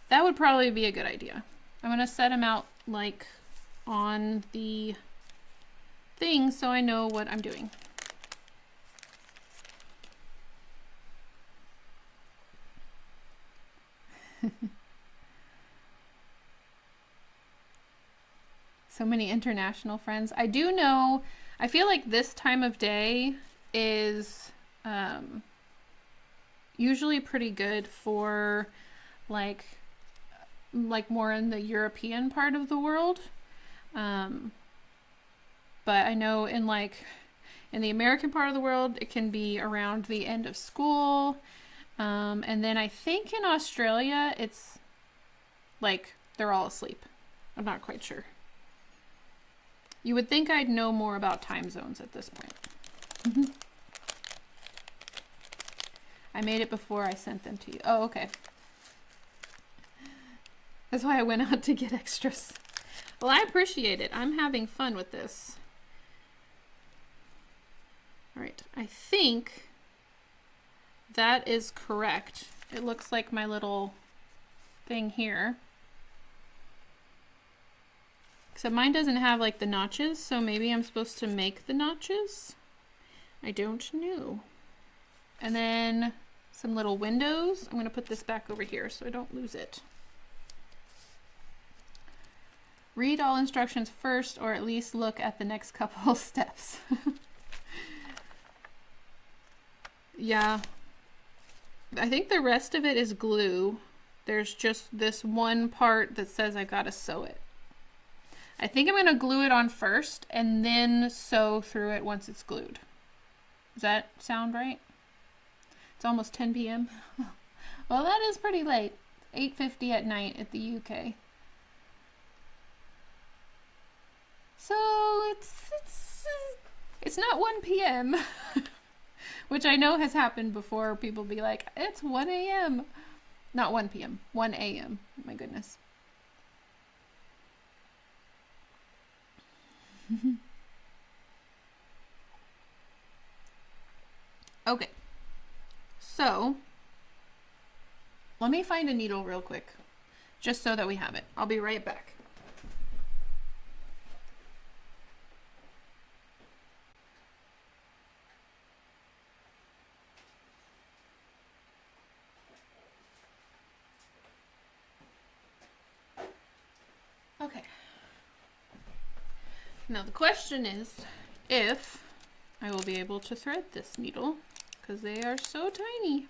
That would probably be a good idea. I'm going to set them out like on the thing so I know what I'm doing. So many international friends. I do know, I feel like this time of day is usually pretty good for like more in the European part of the world. But I know in the American part of the world, it can be around the end of school. And then I think in Australia, it's like they're all asleep. I'm not quite sure. You would think I'd know more about time zones at this point. I made it before I sent them to you. Oh, okay. That's why I went out to get extras. Well, I appreciate it. I'm having fun with this. All right, I think that is correct. It looks like my little thing here. Except mine doesn't have like the notches, so maybe I'm supposed to make the notches. I don't know. And then some little windows. I'm going to put this back over here so I don't lose it. Read all instructions first, or at least look at the next couple steps. Yeah. I think the rest of it is glue. There's just this one part that says I gotta sew it. I think I'm gonna glue it on first and then sew through it once it's glued. Does that sound right? It's almost 10 p.m. Well, that is pretty late. 8:50 at night at the UK. So it's not 1 p.m. Which I know has happened before. People be like, it's 1 a.m. Not 1 p.m. 1 a.m. My goodness. Okay. So, let me find a needle real quick. Just so that we have it. I'll be right back. Okay. Now the question is if I will be able to thread this needle because they are so tiny.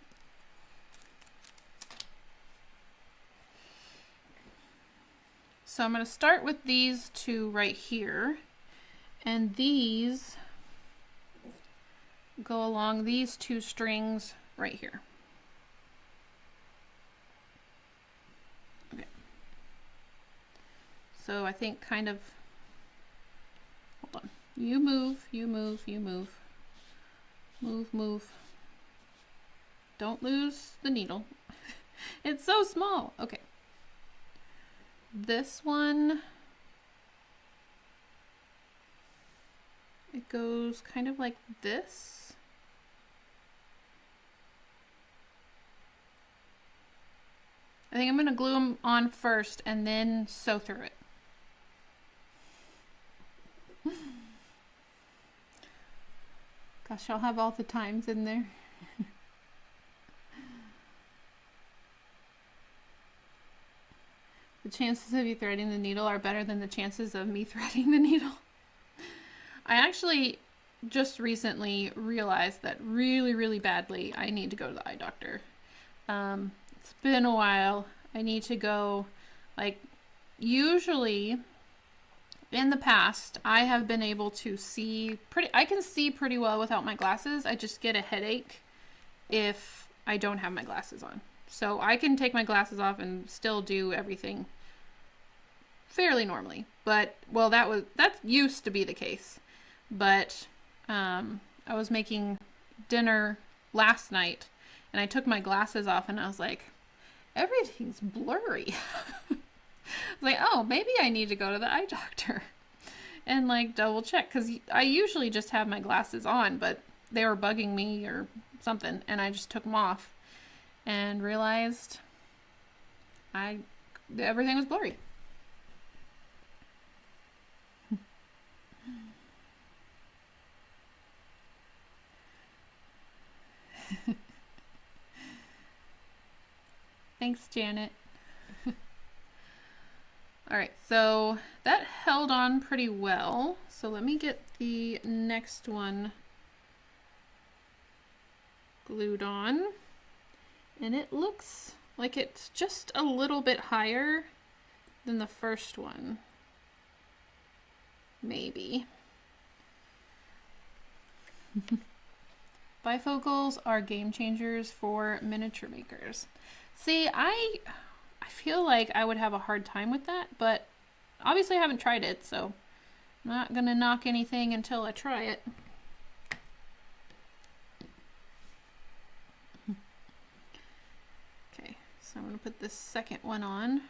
So I'm going to start with these two right here, and these go along these two strings right here. Okay. So I think kind of, hold on. You move, you move, you move. Move, move. Don't lose the needle. It's so small. Okay. This one, it goes kind of like this. I think I'm going to glue them on first and then sew through it. Gosh, I'll have all the times in there. The chances of you threading the needle are better than the chances of me threading the needle. I actually just recently realized that really, really badly I need to go to the eye doctor. It's been a while. I need to go, like, usually in the past, I have been able to see I can see pretty well without my glasses. I just get a headache if I don't have my glasses on. So I can take my glasses off and still do everything fairly normally. But, well, that used to be the case. But I was making dinner last night and I took my glasses off and I was like, everything's blurry. Like, oh, maybe I need to go to the eye doctor and like double check, because I usually just have my glasses on, but they were bugging me or something, and I just took them off and realized everything was blurry. Thanks, Janet. All right, so that held on pretty well. So let me get the next one glued on. And it looks like it's just a little bit higher than the first one. Maybe. Bifocals are game changers for miniature makers. See, I feel like I would have a hard time with that, but obviously I haven't tried it, so I'm not gonna knock anything until I try it. Okay, so I'm gonna put this second one on.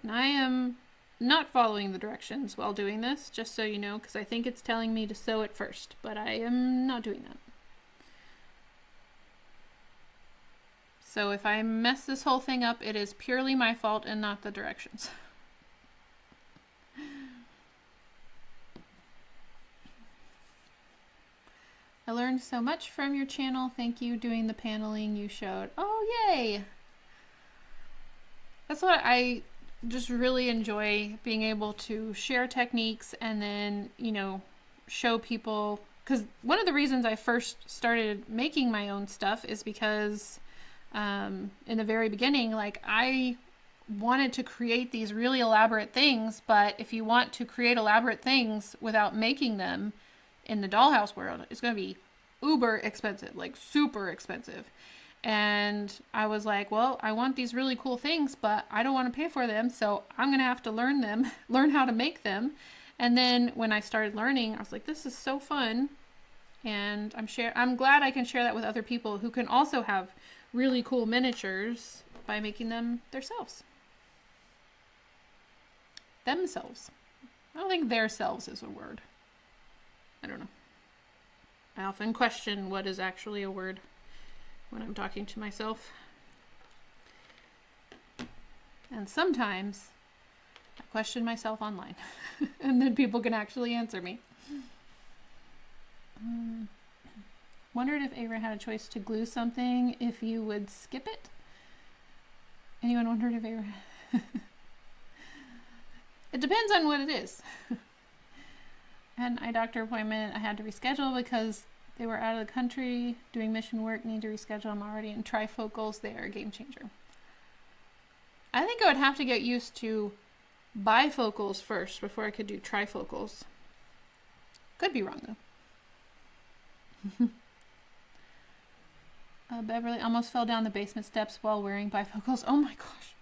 And I am not following the directions while doing this, just so you know, because I think it's telling me to sew it first, but I am not doing that. So if I mess this whole thing up, it is purely my fault and not the directions. I learned so much from your channel. Thank you doing the paneling you showed. Oh, yay! That's what I just really enjoy, being able to share techniques and then, you know, show people, because one of the reasons I first started making my own stuff is because in the very beginning, like, I wanted to create these really elaborate things, but if you want to create elaborate things without making them in the dollhouse world, it's going to be uber expensive, like super expensive. And I was like, well, I want these really cool things, but I don't want to pay for them, so I'm going to have to learn them, learn how to make them. And then when I started learning, I was like, this is so fun. And I'm glad I can share that with other people who can also have really cool miniatures by making them themselves. Themselves. I don't think their selves is a word. I don't know. I often question what is actually a word when I'm talking to myself. And sometimes I question myself online and then people can actually answer me. Wondered if Avery had a choice to glue something, if you would skip it. Anyone wondered if Avery... It depends on what it is. I had an eye doctor appointment I had to reschedule because they were out of the country doing mission work. Need to reschedule them already. And trifocals, they are a game changer. I think I would have to get used to bifocals first before I could do trifocals. Could be wrong though. Beverly almost fell down the basement steps while wearing bifocals. Oh my gosh.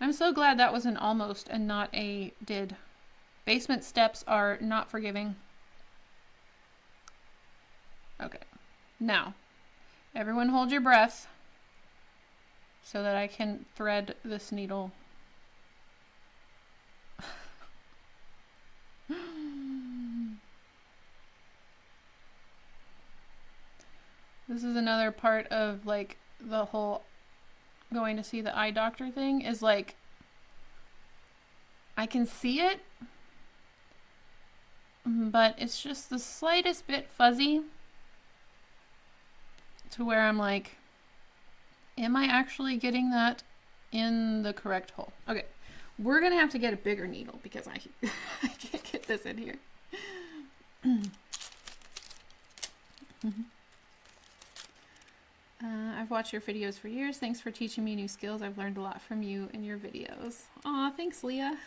I'm so glad that was an almost and not a did. Basement steps are not forgiving. Okay. Now, everyone hold your breath so that I can thread this needle. This is another part of like the whole going to see the eye doctor thing is like, I can see it, but it's just the slightest bit fuzzy to where I'm like, am I actually getting that in the correct hole? Okay, we're gonna have to get a bigger needle because I can't get this in here. I've watched your videos for years. Thanks for teaching me new skills. I've learned a lot from you and your videos. Aw, thanks, Leah.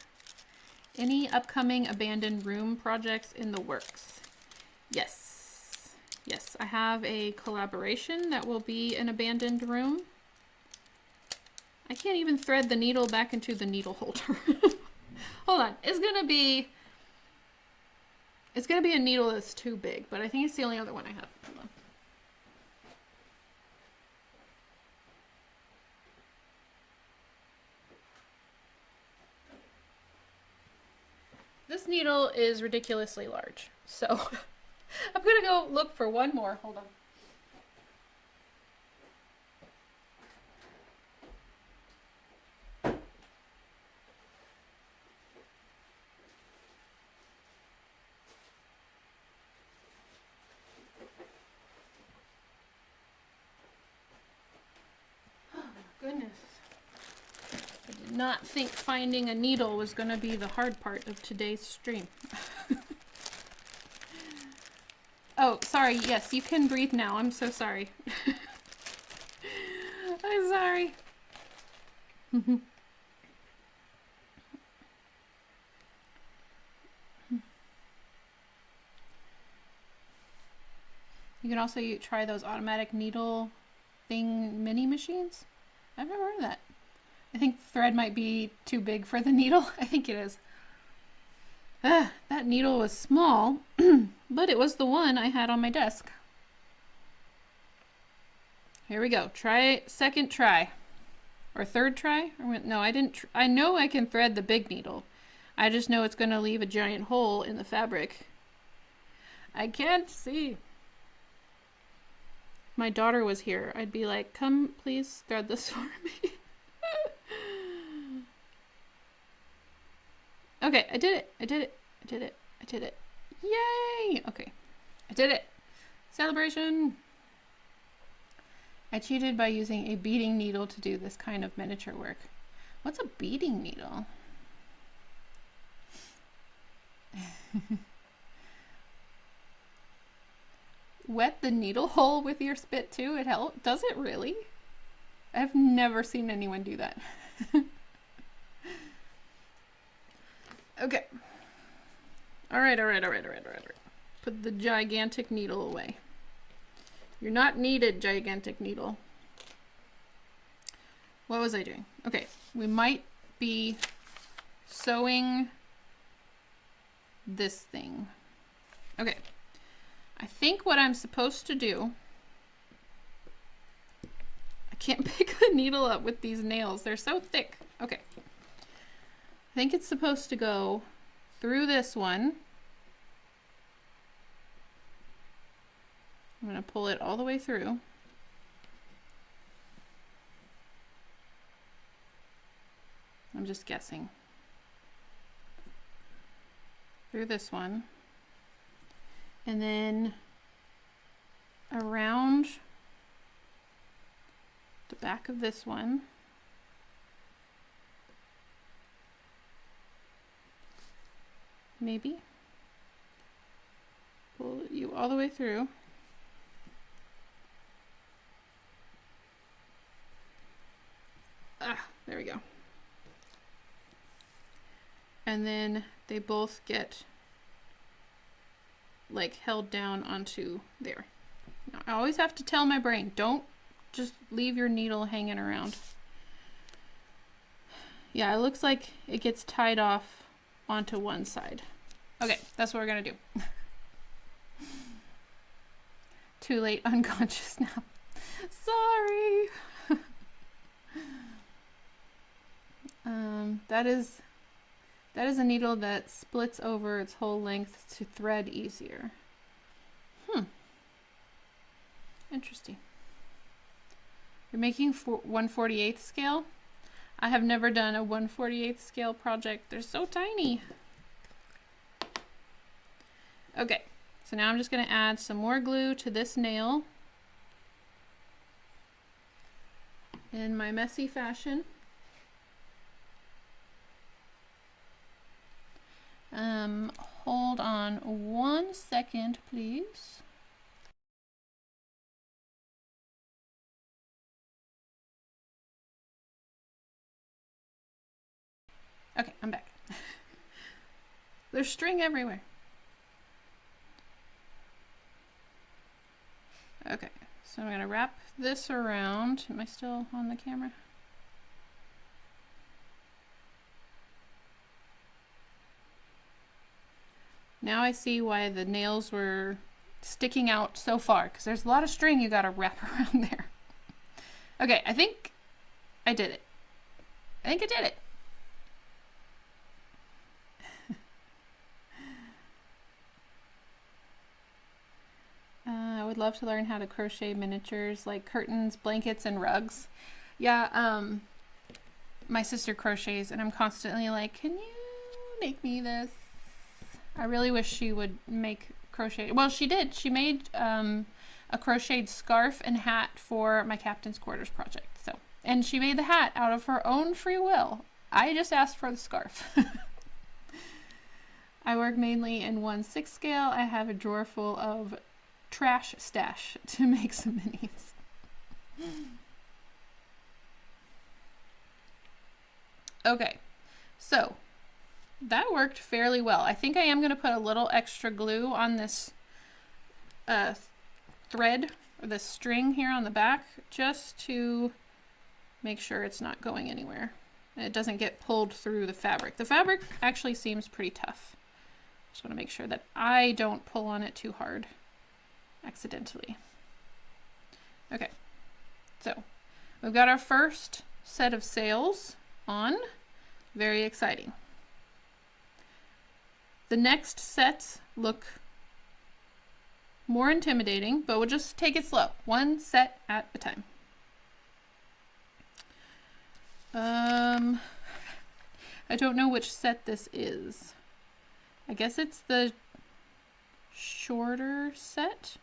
Any upcoming abandoned room projects in the works? Yes. Yes, I have a collaboration that will be an abandoned room. I can't even thread the needle back into the needle holder. Hold on. It's gonna be a needle that's too big, but I think it's the only other one I have. Hold on. This needle is ridiculously large, so I'm gonna go look for one more. Hold on. Oh my goodness. I did not think finding a needle was going to be the hard part of today's stream. Oh, sorry. Yes, you can breathe now. I'm so sorry. I'm sorry. You can also try those automatic needle thing mini machines. I've never heard of that. I think thread might be too big for the needle. I think it is. That needle was small, but it was the one I had on my desk. Here we go. Try second try. Or third try? No, I didn't. I know I can thread the big needle. I just know it's going to leave a giant hole in the fabric. I can't see. My daughter was here. I'd be like, come please thread this for me. Okay, I did it. I did it. I did it. I did it. Yay! Okay, I did it. Celebration! I cheated by using a beading needle to do this kind of miniature work. What's a beading needle? Wet the needle hole with your spit too? It helps? Does it really? I've never seen anyone do that. Okay. Alright. Put the gigantic needle away. You're not needed, gigantic needle. What was I doing? Okay, we might be sewing this thing. Okay. I think what I'm supposed to do, I can't pick the needle up with these nails. They're so thick. Okay. I think it's supposed to go through this one. I'm going to pull it all the way through. I'm just guessing. Through this one. And then around the back of this one. Maybe. Pull you all the way through. There we go. And then they both get like held down onto there. Now, I always have to tell my brain, don't just leave your needle hanging around. Yeah, it looks like it gets tied off onto one side. Okay, that's what we're gonna do. Too late, unconscious now. Sorry. That is a needle that splits over its whole length to thread easier. Interesting. You're making 1/48 scale? I have never done a 1/48 scale project. They're so tiny. Okay, so now I'm just going to add some more glue to this nail in my messy fashion. Hold on 1 second, please. Okay, I'm back. There's string everywhere. Okay, so I'm gonna wrap this around. Am I still on the camera? Now I see why the nails were sticking out so far, because there's a lot of string you gotta wrap around there. Okay, I think I did it. I think I did it. I would love to learn how to crochet miniatures like curtains, blankets, and rugs. Yeah, my sister crochets, and I'm constantly like, can you make me this? I really wish she would make crochet. Well, she did. She made a crocheted scarf and hat for my captain's quarters project. So, and she made the hat out of her own free will. I just asked for the scarf. I work mainly in 1/6 scale. I have a drawer full of trash stash to make some minis. Okay, so that worked fairly well. I think I am going to put a little extra glue on this thread or this string here on the back just to make sure it's not going anywhere. It doesn't get pulled through the fabric. The fabric actually seems pretty tough. Just want to make sure that I don't pull on it too hard accidentally. Okay, so we've got our first set of sails on. Very exciting. The next sets look more intimidating, but we'll just take it slow, one set at a time. I don't know which set this is. I guess it's the shorter set.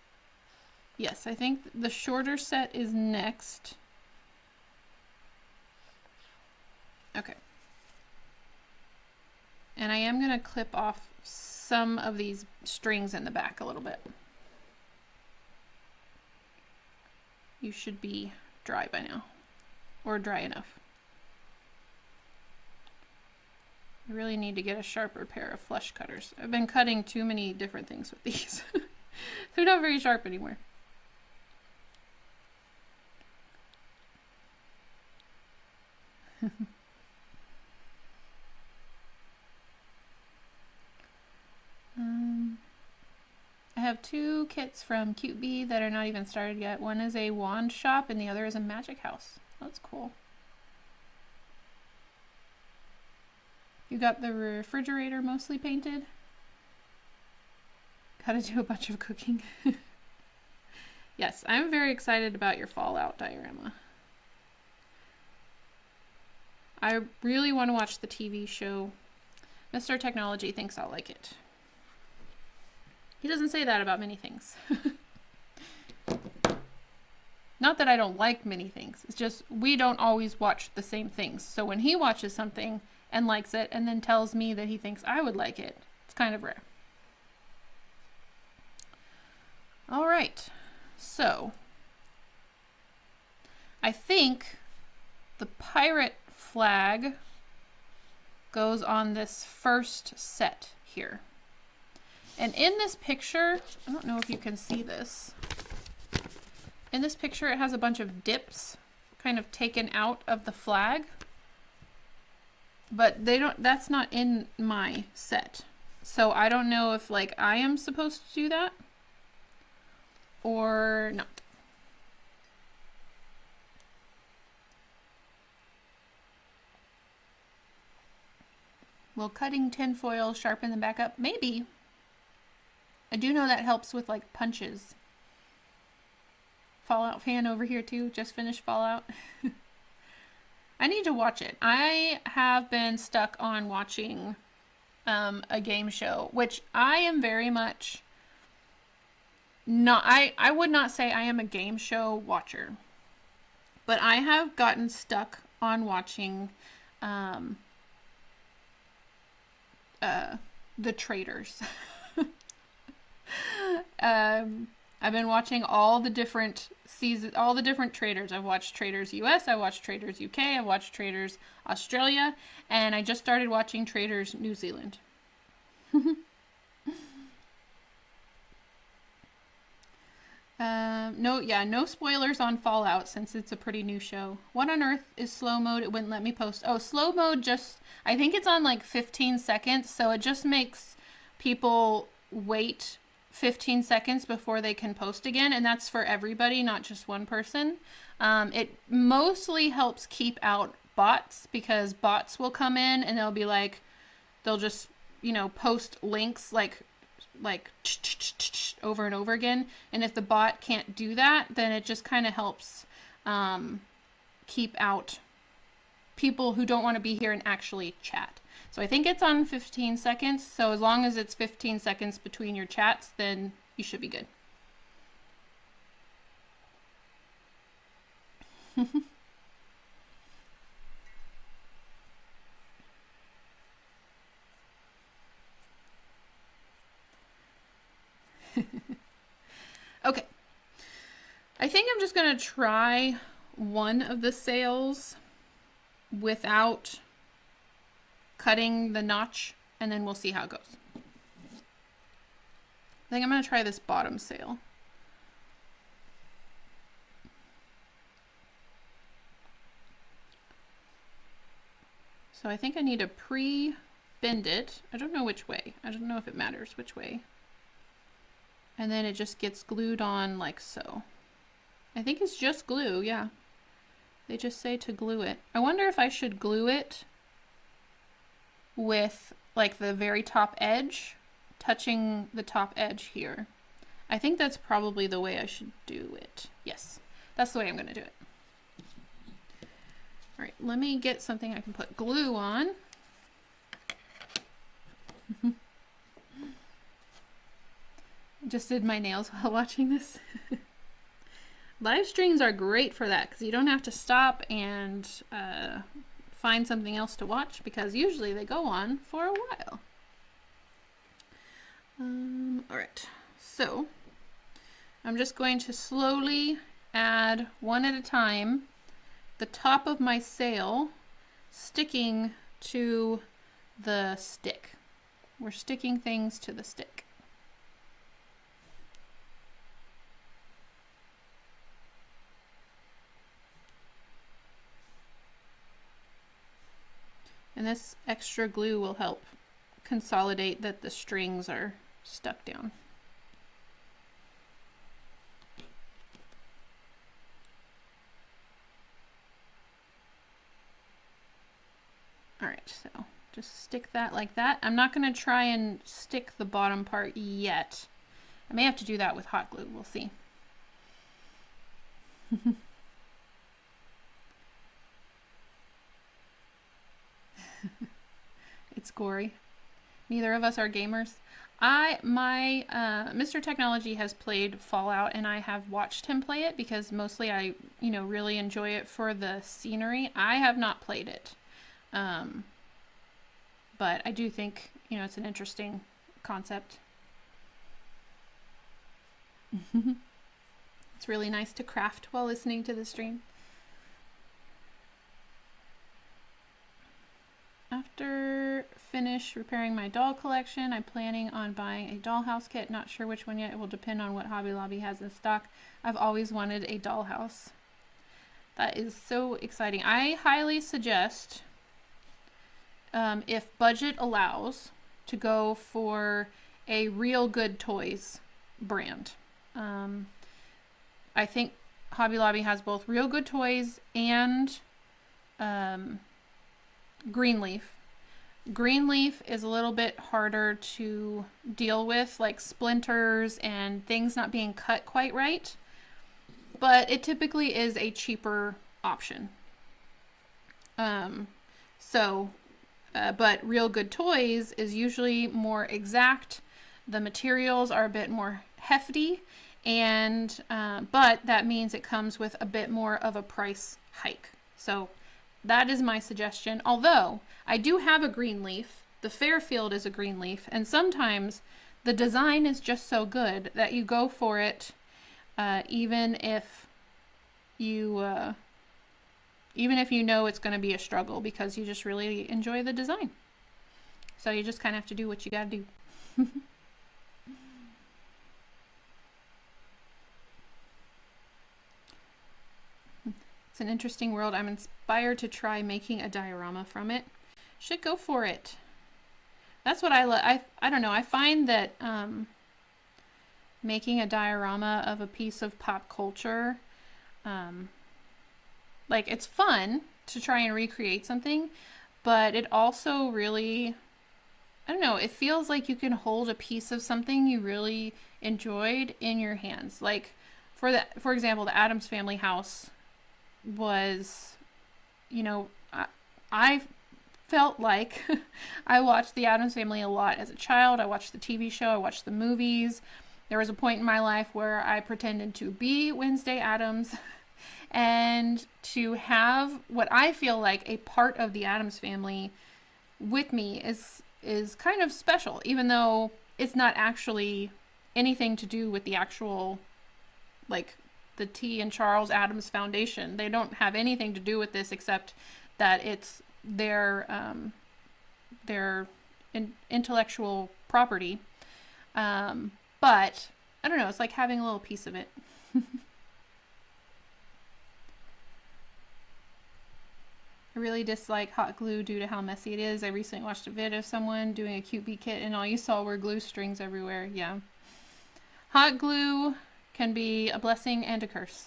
Yes, I think the shorter set is next. Okay. And I am going to clip off some of these strings in the back a little bit. You should be dry by now, or dry enough. I really need to get a sharper pair of flush cutters. I've been cutting too many different things with these. They're not very sharp anymore. I have two kits from Cute Bee that are not even started yet. One is a wand shop and the other is a magic house. That's cool. You got the refrigerator mostly painted? Gotta do a bunch of cooking. Yes, I'm very excited about your Fallout diorama. I really want to watch the TV show. Mr. Technology thinks I'll like it. He doesn't say that about many things. Not that I don't like many things. It's just we don't always watch the same things. So when he watches something and likes it and then tells me that he thinks I would like it, it's kind of rare. All right. So I think the pirate flag goes on this first set here. And in this picture, I don't know if you can see this. In this picture, it has a bunch of dips kind of taken out of the flag. But they don't, that's not in my set. So I don't know if like I am supposed to do that or not. Will cutting tinfoil sharpen them back up? Maybe. I do know that helps with like punches. Fallout fan over here too. Just finished Fallout. I need to watch it. I have been stuck on watching a game show, which I am very much not. I would not say I am a game show watcher, but I have gotten stuck on watching The Traders. I've been watching all the different seasons, all the different traders. I've watched Traders US, I watched Traders UK, I've watched Traders Australia, and I just started watching Traders New Zealand. No spoilers on Fallout since it's a pretty new show. What on earth is slow mode? It wouldn't let me post. Oh, slow mode I think it's on like 15 seconds, so it just makes people wait 15 seconds before they can post again, and that's for everybody, not just one person. It mostly helps keep out bots, because bots will come in and they'll just, post links like over and over again, and if the bot can't do that, then it just kind of helps keep out people who don't want to be here and actually chat. So I think it's on 15 seconds. So as long as it's 15 seconds between your chats, then you should be good. Okay. I think I'm just going to try one of the sails without cutting the notch, and then we'll see how it goes. I think I'm going to try this bottom sail. So I think I need to pre-bend it. I don't know which way. I don't know if it matters which way. And then it just gets glued on like so. I think it's just glue, yeah. They just say to glue it. I wonder if I should glue it with like the very top edge, touching the top edge here. I think that's probably the way I should do it. Yes, that's the way I'm going to do it. All right, let me get something I can put glue on. Just did my nails while watching this. Live streams are great for that, because you don't have to stop and find something else to watch, because usually they go on for a while. All right, so I'm just going to slowly add one at a time the top of my sail, sticking to the stick. We're sticking things to the stick. And this extra glue will help consolidate that the strings are stuck down. All right, so just stick that like that. I'm not going to try and stick the bottom part yet. I may have to do that with hot glue. We'll see. It's gory. Neither of us are gamers. Mr. Technology has played Fallout, and I have watched him play it because mostly I, really enjoy it for the scenery. I have not played it. But I do think, it's an interesting concept. It's really nice to craft while listening to the stream. After finish repairing my doll collection, I'm planning on buying a dollhouse kit. Not sure which one yet. It will depend on what Hobby Lobby has in stock. I've always wanted a dollhouse. That is so exciting. I highly suggest, if budget allows, to go for a Real Good Toys brand. I think Hobby Lobby has both Real Good Toys and Greenleaf. Greenleaf is a little bit harder to deal with, like splinters and things not being cut quite right. but it typically is a cheaper option. But Real Good Toys is usually more exact. The materials are a bit more hefty, and but that means it comes with a bit more of a price hike. So that is my suggestion. Although I do have a green leaf. The Fairfield is a green leaf, and sometimes the design is just so good that you go for it, even if you know it's going to be a struggle, because you just really enjoy the design. So you just kind of have to do what you got to do. It's an interesting world. I'm inspired to try making a diorama from it. Should go for it. That's what I don't know. I find that making a diorama of a piece of pop culture, like, it's fun to try and recreate something, but it also really, I don't know, it feels like you can hold a piece of something you really enjoyed in your hands. Like, for example, the Addams Family house was, I felt like I watched the Addams Family a lot as a child. I watched the TV show, I watched the movies. There was a point in my life where I pretended to be Wednesday Addams and to have what I feel like a part of the Addams Family with me is kind of special, even though it's not actually anything to do with the actual, like, the T and Charles Addams Foundation. They don't have anything to do with this except that it's their intellectual property. But I don't know, it's like having a little piece of it. I really dislike hot glue due to how messy it is. I recently watched a vid of someone doing a cute bee kit and all you saw were glue strings everywhere. Yeah. Hot glue can be a blessing and a curse.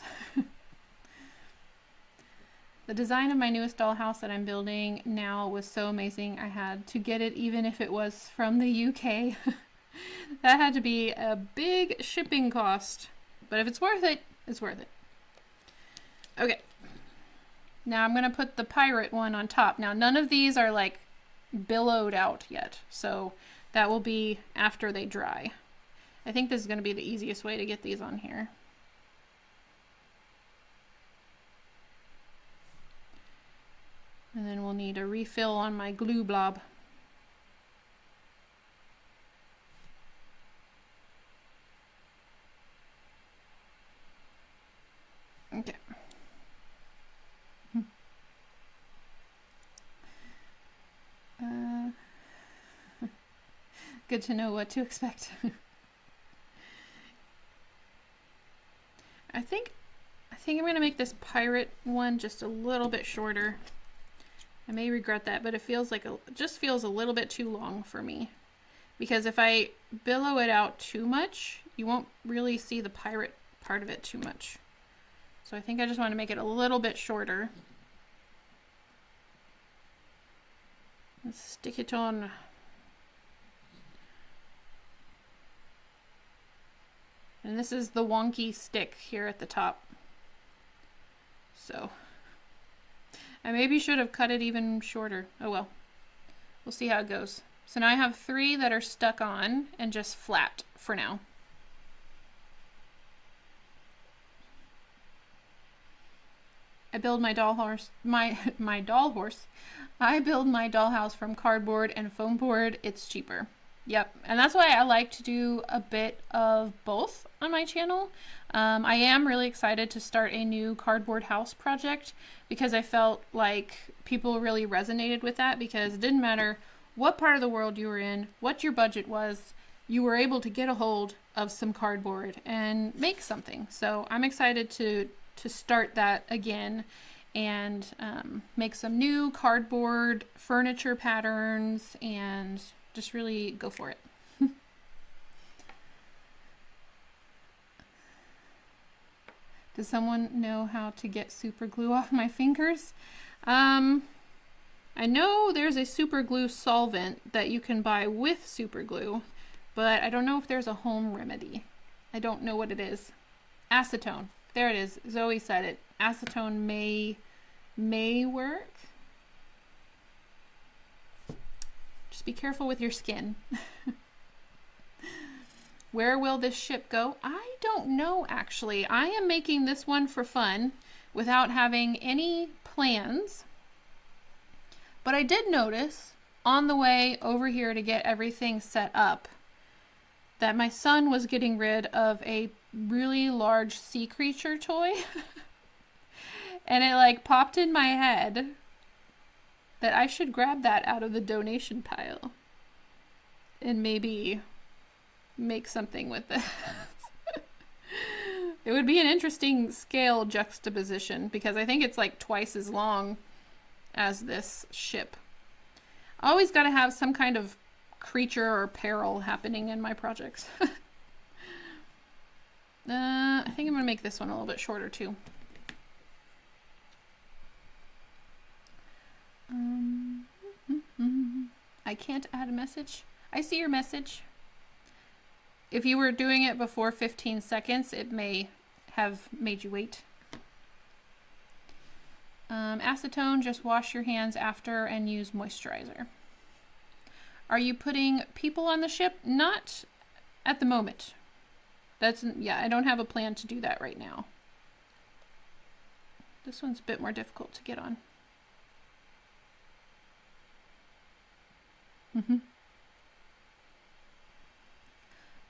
The design of my newest dollhouse that I'm building now was so amazing. I had to get it even if it was from the UK. That had to be a big shipping cost. But if it's worth it, it's worth it. Okay. Now I'm going to put the pirate one on top. Now none of these are like billowed out yet, so that will be after they dry. I think this is going to be the easiest way to get these on here. And then we'll need a refill on my glue blob. Okay. Good to know what to expect. I think I'm going to make this pirate one just a little bit shorter. I may regret that, but it feels like just feels a little bit too long for me. Because if I billow it out too much, you won't really see the pirate part of it too much. So I think I just want to make it a little bit shorter. Let's stick it on. And this is the wonky stick here at the top. So I maybe should have cut it even shorter. Oh well. We'll see how it goes. So now I have 3 that are stuck on and just flat for now. I build my doll horse, my doll horse. I build my dollhouse from cardboard and foam board. It's cheaper. Yep, and that's why I like to do a bit of both on my channel. I am really excited to start a new cardboard house project because I felt like people really resonated with that, because it didn't matter what part of the world you were in, what your budget was, you were able to get a hold of some cardboard and make something. So I'm excited to start that again and make some new cardboard furniture patterns and just really go for it. Does someone know how to get super glue off my fingers? I know there's a super glue solvent that you can buy with super glue, but I don't know if there's a home remedy. I don't know what it is. Acetone. There it is. Zoe said it. Acetone may work. Just be careful with your skin. Where will this ship go? I don't know, actually. I am making this one for fun without having any plans. But I did notice on the way over here to get everything set up that my son was getting rid of a really large sea creature toy. And it like popped in my head that I should grab that out of the donation pile and maybe make something with it. It would be an interesting scale juxtaposition because I think it's like twice as long as this ship. I always got to have some kind of creature or peril happening in my projects. I think I'm going to make this one a little bit shorter too. I can't add a message. I see your message. If you were doing it before 15 seconds, it may have made you wait. Acetone, just wash your hands after and use moisturizer. Are you putting people on the ship? Not at the moment. Yeah, I don't have a plan to do that right now. This one's a bit more difficult to get on.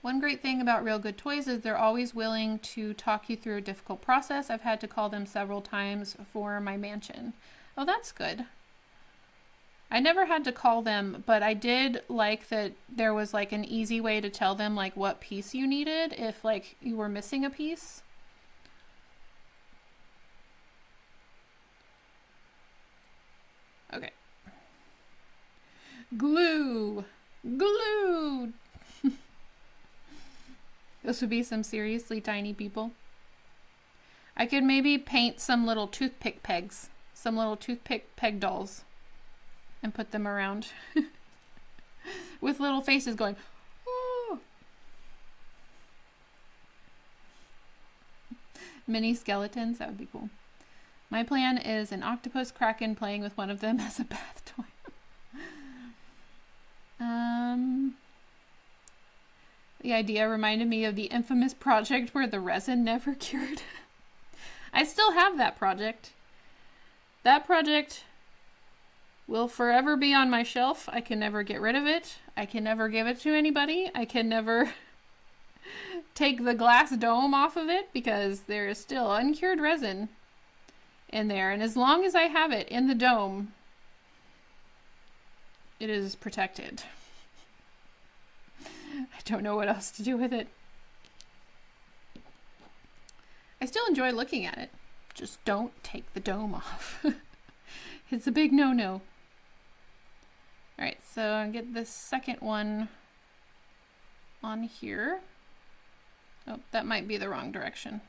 One great thing about Real Good Toys is they're always willing to talk you through a difficult process. I've had to call them several times for my mansion. Oh, that's good. I never had to call them, but I did like that there was like an easy way to tell them like what piece you needed if like you were missing a piece. Okay. Glue! Glue! This would be some seriously tiny people. I could maybe paint some little toothpick pegs. Some little toothpick peg dolls. And put them around. With little faces going, oh! Mini skeletons, that would be cool. My plan is an octopus kraken playing with one of them as a bath toy. The idea reminded me of the infamous project where the resin never cured. I still have that project. That project will forever be on my shelf. I can never get rid of it. I can never give it to anybody. I can never take the glass dome off of it because there is still uncured resin in there. And as long as I have it in the dome, it is protected. I don't know what else to do with it. I still enjoy looking at it. Just don't take the dome off. It's a big no-no. Alright, so I'll get this second one on here. Oh, that might be the wrong direction.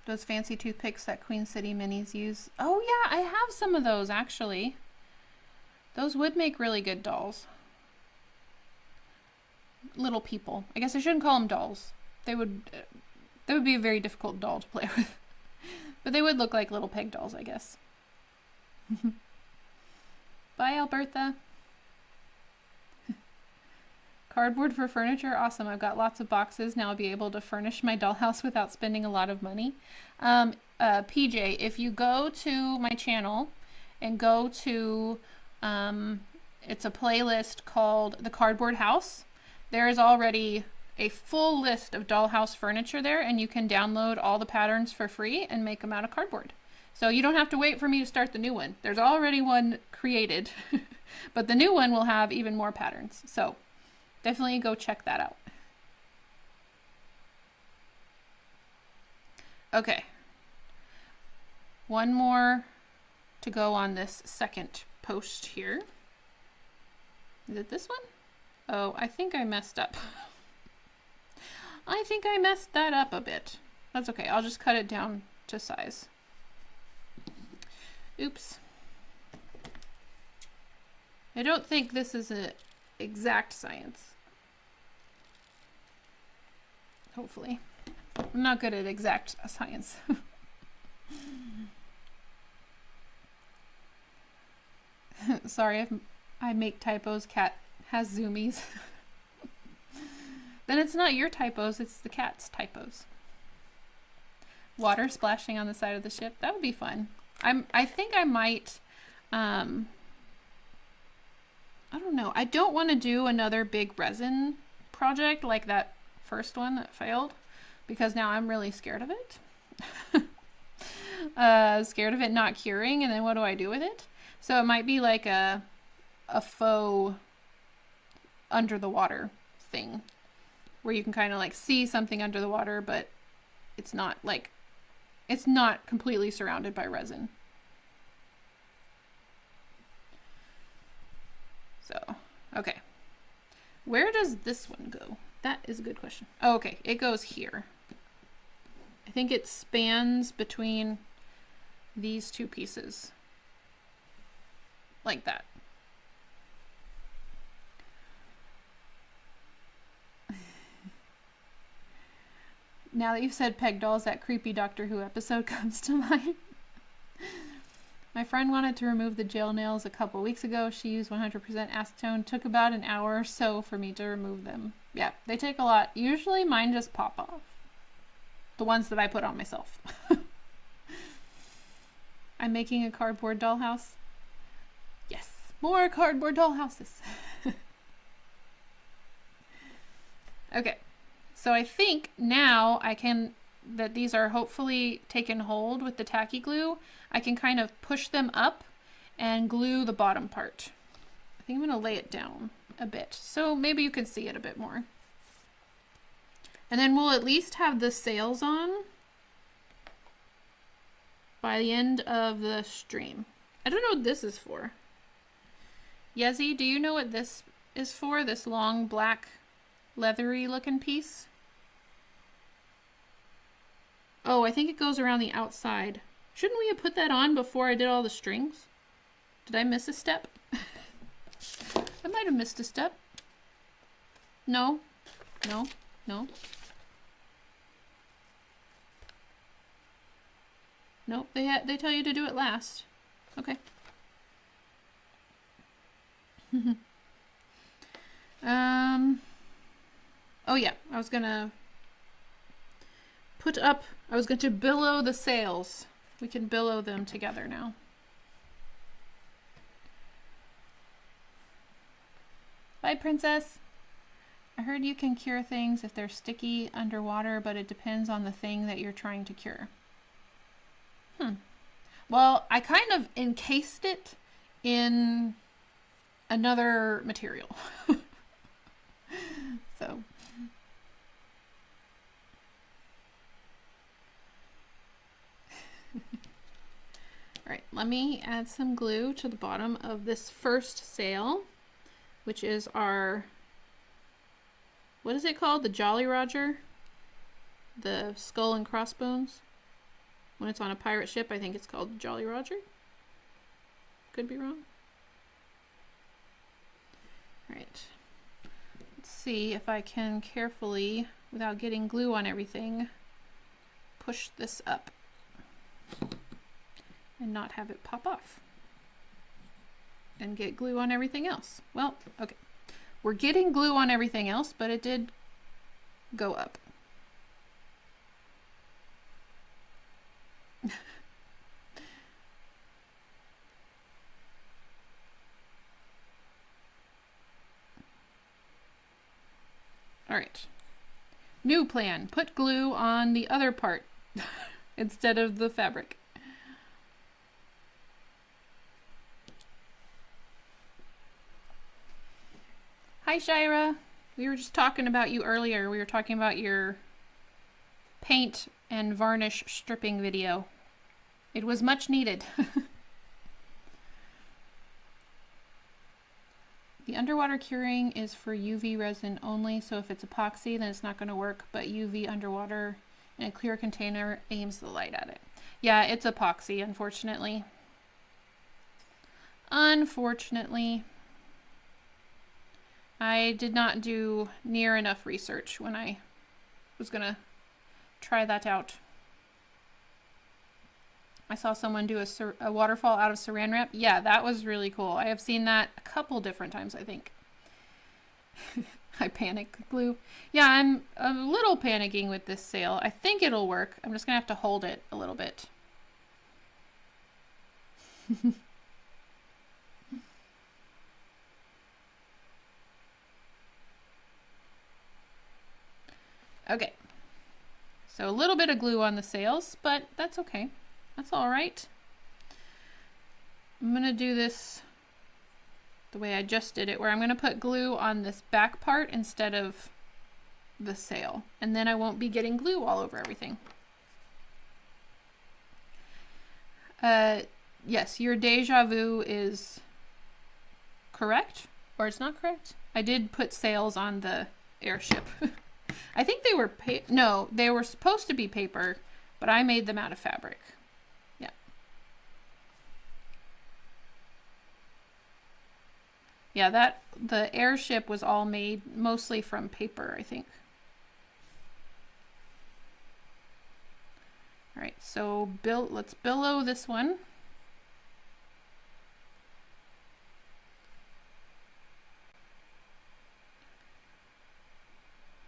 Those fancy toothpicks that Queen City minis use. Oh yeah, I have some of those actually. Those would make really good dolls. Little people. I guess I shouldn't call them dolls. They would be a very difficult doll to play with. But they would look like little peg dolls, I guess. Bye, Alberta. Cardboard for furniture, awesome. I've got lots of boxes. Now I'll be able to furnish my dollhouse without spending a lot of money. PJ, if you go to my channel and go to, it's a playlist called The Cardboard House. There is already a full list of dollhouse furniture there, and you can download all the patterns for free and make them out of cardboard. So you don't have to wait for me to start the new one. There's already one created, but the new one will have even more patterns. So definitely go check that out. Okay. One more to go on this second post here. Is it this one? Oh, I think I messed up. I think I messed that up a bit. That's okay. I'll just cut it down to size. Oops. I don't think this is an exact science. Hopefully. I'm not good at exact science. Sorry if I make typos. Cat has zoomies. Then it's not your typos, it's the cat's typos. Water splashing on the side of the ship. That would be fun. I think I might, I don't know. I don't want to do another big resin project like that first one that failed, because now I'm really scared of it. Scared of it not curing, and then what do I do with it? So it might be like a faux under the water thing, where you can kind of like see something under the water, but it's not like, it's not completely surrounded by resin. So, okay. Where does this one go? That is a good question. Oh, okay, it goes here. I think it spans between these two pieces. Like that. Now that you've said peg dolls, that creepy Doctor Who episode comes to mind. My friend wanted to remove the gel nails a couple weeks ago. She used 100% acetone. Took about an hour or so for me to remove them. Yeah, they take a lot. Usually mine just pop off. The ones that I put on myself. I'm making a cardboard dollhouse. Yes, more cardboard dollhouses. Okay. So I think now I can, that these are hopefully taken hold with the tacky glue, I can kind of push them up and glue the bottom part. I think I'm going to lay it down a bit so maybe you can see it a bit more. And then we'll at least have the sails on by the end of the stream. I don't know what this is for. Yezzy, do you know what this is for? This long black leathery looking piece? Oh, I think it goes around the outside. Shouldn't we have put that on before I did all the strings? Did I miss a step? I might have missed a step. No, no, no. Nope, they tell you to do it last. Okay. Oh yeah, I was going to billow the sails. We can billow them together now. Bye, princess. I heard you can cure things if they're sticky underwater, but it depends on the thing that you're trying to cure. Well, I kind of encased it in another material. So. All right, let me add some glue to the bottom of this first sail, which is our, what is it called? The Jolly Roger? The skull and crossbones? When it's on a pirate ship, I think it's called Jolly Roger. Could be wrong. All right. Let's see if I can carefully, without getting glue on everything, push this up and not have it pop off and get glue on everything else. Well, okay. We're getting glue on everything else, but it did go up. All right. New plan. Put glue on the other part instead of the fabric. Hi, Shira. We were just talking about you earlier. We were talking about your paint and varnish stripping video. It was much needed. The underwater curing is for UV resin only, so if it's epoxy, then it's not going to work, but UV underwater in a clear container aims the light at it. Yeah, it's epoxy, unfortunately. Unfortunately. I did not do near enough research when I was going to try that out. I saw someone do a waterfall out of saran wrap. Yeah, that was really cool. I have seen that a couple different times, I think. I panic glue. Yeah, I'm a little panicking with this sail. I think it'll work. I'm just going to have to hold it a little bit. Okay. So a little bit of glue on the sails, but that's okay. That's all right. I'm going to do this the way I just did it, where I'm going to put glue on this back part instead of the sail. And then I won't be getting glue all over everything. Yes, your deja vu is correct, or it's not correct. I did put sails on the airship. I think they were, no, they were supposed to be paper, but I made them out of fabric. Yeah. Yeah, the airship was all made mostly from paper, I think. All right, so let's billow this one.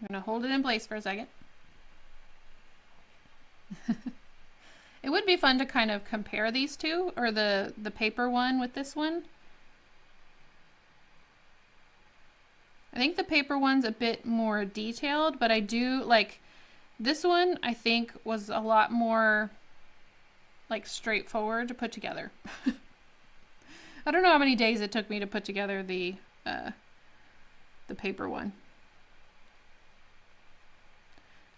I'm gonna hold it in place for a second. It would be fun to kind of compare these two, or the paper one with this one. I think the paper one's a bit more detailed, but I do like this one. I think was a lot more like straightforward to put together. I don't know how many days it took me to put together the paper one.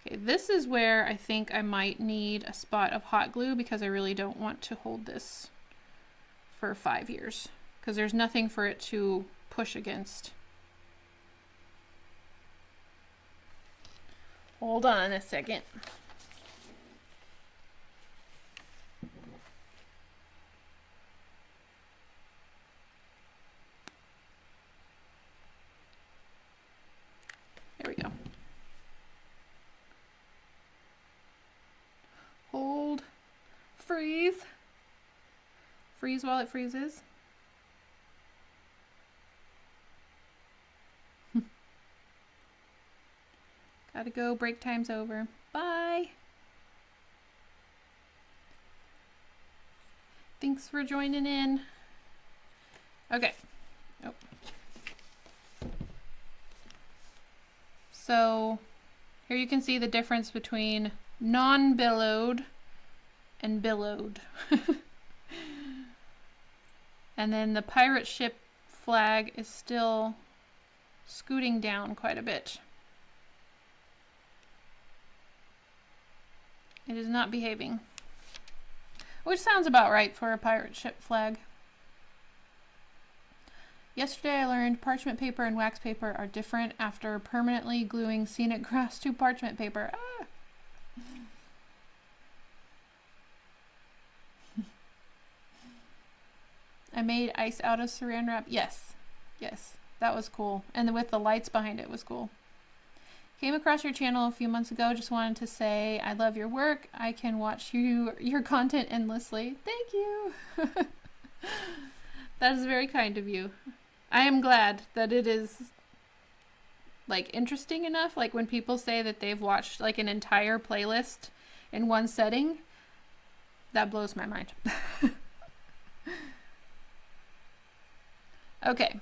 Okay, this is where I think I might need a spot of hot glue because I really don't want to hold this for 5 years because there's nothing for it to push against. Hold on a second. There we go. Hold, freeze, freeze while it freezes. Gotta go, break time's over. Bye. Thanks for joining in. Okay. Oh. So here you can see the difference between non-billowed and billowed. And then the pirate ship flag is still scooting down quite a bit. It is not behaving. Which sounds about right for a pirate ship flag. Yesterday I learned parchment paper and wax paper are different after permanently gluing scenic grass to parchment paper. Ah! I made ice out of saran wrap. Yes, yes, that was cool. And with the lights behind it was cool. Came across your channel a few months ago. Just wanted to say I love your work. I can watch your content endlessly. Thank you. That is very kind of you. I am glad that it is like interesting enough. Like when people say that they've watched like an entire playlist in one setting, that blows my mind. Okay.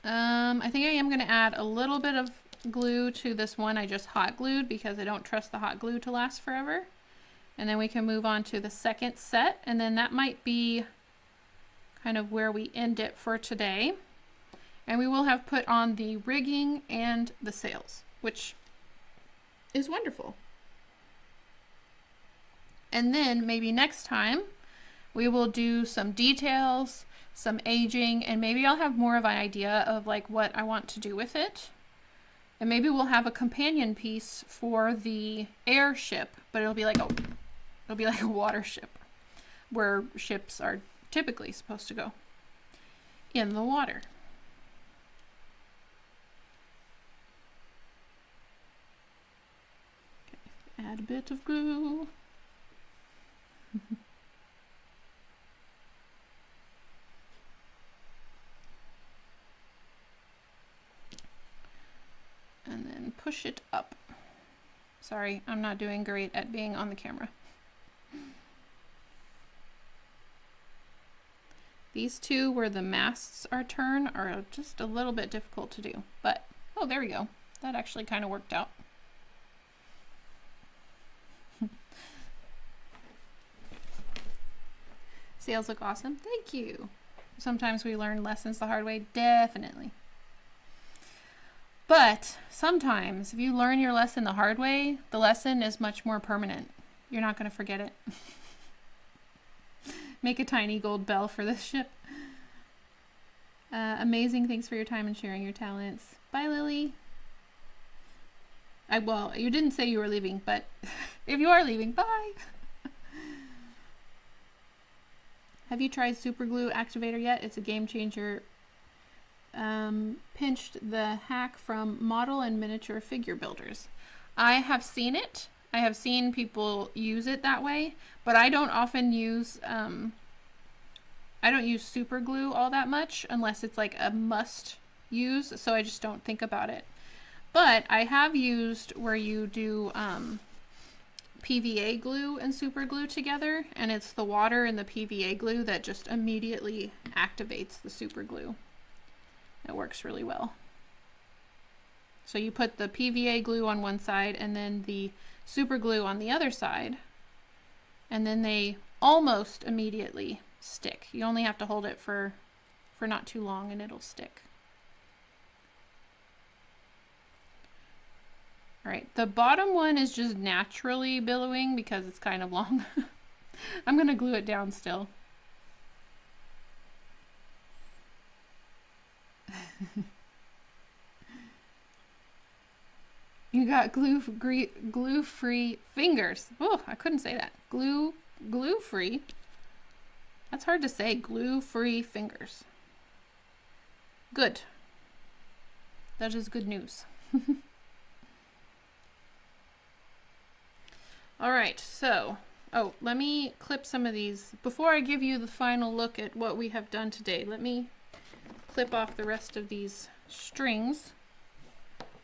I think I am going to add a little bit of glue to this one I just hot glued because I don't trust the hot glue to last forever. And then we can move on to the second set, and then that might be kind of where we end it for today. And we will have put on the rigging and the sails, which is wonderful. And then maybe next time we will do some details, some aging, and maybe I'll have more of an idea of like what I want to do with it. And maybe we'll have a companion piece for the airship, but it'll be like a water ship, where ships are typically supposed to go in the water. Okay, add a bit of glue. And then push it up. Sorry, I'm not doing great at being on the camera. These two where the masts are turned are just a little bit difficult to do, but oh, there we go. That actually kind of worked out. Sails look awesome. Thank you. Sometimes we learn lessons the hard way, definitely. But sometimes if you learn your lesson the hard way, the lesson is much more permanent. You're not going to forget it. Make a tiny gold bell for this ship. Amazing. Thanks for your time and sharing your talents. Bye, Lily. Well, you didn't say you were leaving, but if you are leaving, bye. Have you tried super glue activator yet? It's a game changer. Pinched the hack from model and miniature figure builders. I have seen it. I have seen people use it that way, but I don't often use, I don't use super glue all that much unless it's like a must use, so I just don't think about it. But I have used where you do PVA glue and super glue together, and it's the water and the PVA glue that just immediately activates the super glue. It works really well. So you put the PVA glue on one side and then the super glue on the other side, and then they almost immediately stick. You only have to hold it for not too long and it'll stick. All right, the bottom one is just naturally billowing because it's kind of long. I'm gonna glue it down still. You got glue-free fingers. Oh, I couldn't say that. Glue-free. That's hard to say. Glue-free fingers. Good. That is good news. All right, so, oh, let me clip some of these. Before I give you the final look at what we have done today, let me clip off the rest of these strings.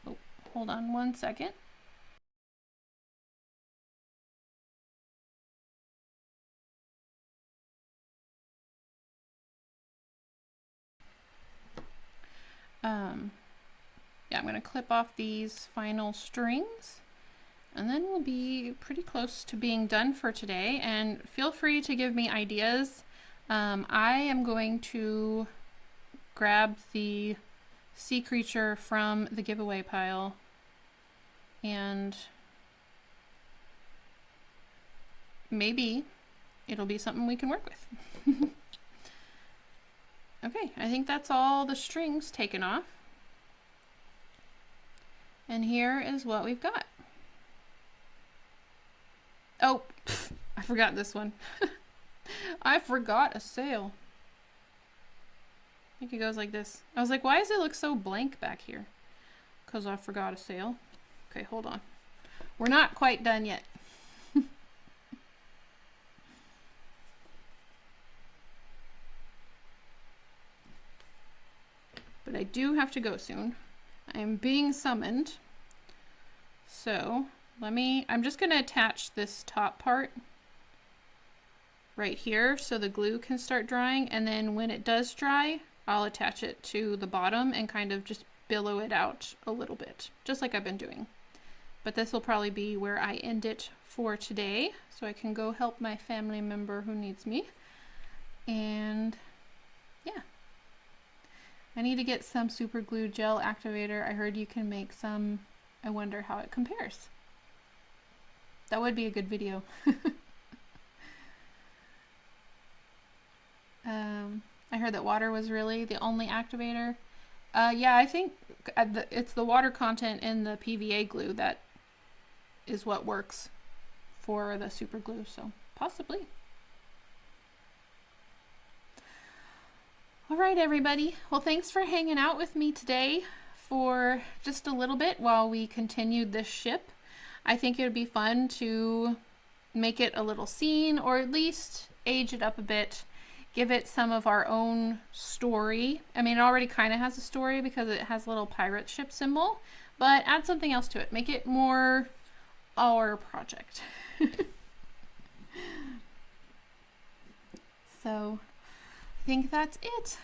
Oh, hold on one second. Yeah, I'm going to clip off these final strings, and then we'll be pretty close to being done for today. And feel free to give me ideas. I am going to grab the sea creature from the giveaway pile, and maybe it'll be something we can work with. Okay, I think that's all the strings taken off. And here is what we've got. Oh, I forgot this one. I forgot a sail. I think it goes like this. I was like, why does it look so blank back here? Because I forgot a sail. Okay, hold on. We're not quite done yet. But I do have to go soon. I am being summoned. So I'm just going to attach this top part right here so the glue can start drying, and then when it does dry, I'll attach it to the bottom and kind of just billow it out a little bit, just like I've been doing. But this will probably be where I end it for today, so I can go help my family member who needs me. And yeah. I need to get some super glue gel activator. I heard you can make some. I wonder how it compares. That would be a good video. I heard that water was really the only activator. Yeah, I think it's the water content in the PVA glue that is what works for the super glue, so possibly. All right, everybody. Well, thanks for hanging out with me today for just a little bit while we continued this ship. I think it would be fun to make it a little scene, or at least age it up a bit, give it some of our own story. I mean, it already kind of has a story because it has a little pirate ship symbol, but add something else to it. Make it more our project. So I think that's it.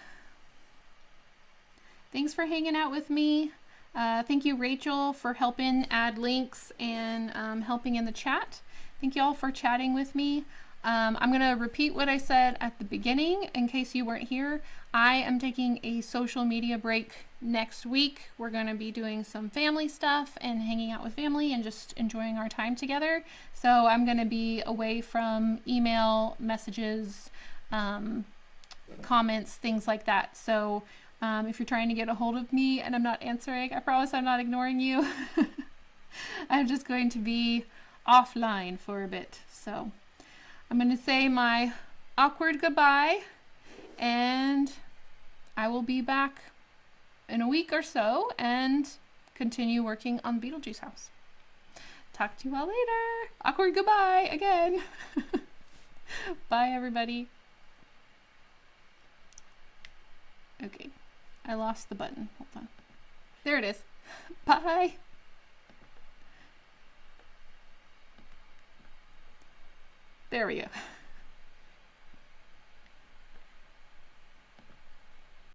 Thanks for hanging out with me. Thank you, Rachel, for helping add links and helping in the chat. Thank you all for chatting with me. I'm going to repeat what I said at the beginning in case you weren't here. I am taking a social media break next week. We're going to be doing some family stuff and hanging out with family and just enjoying our time together. So I'm going to be away from email, messages, comments, things like that. So if you're trying to get a hold of me and I'm not answering, I promise I'm not ignoring you. I'm just going to be offline for a bit. So I'm going to say my awkward goodbye, and I will be back in a week or so and continue working on Beetlejuice House. Talk to you all later. Awkward goodbye again. Bye, everybody. Okay, I lost the button. Hold on. There it is. Bye. There we go.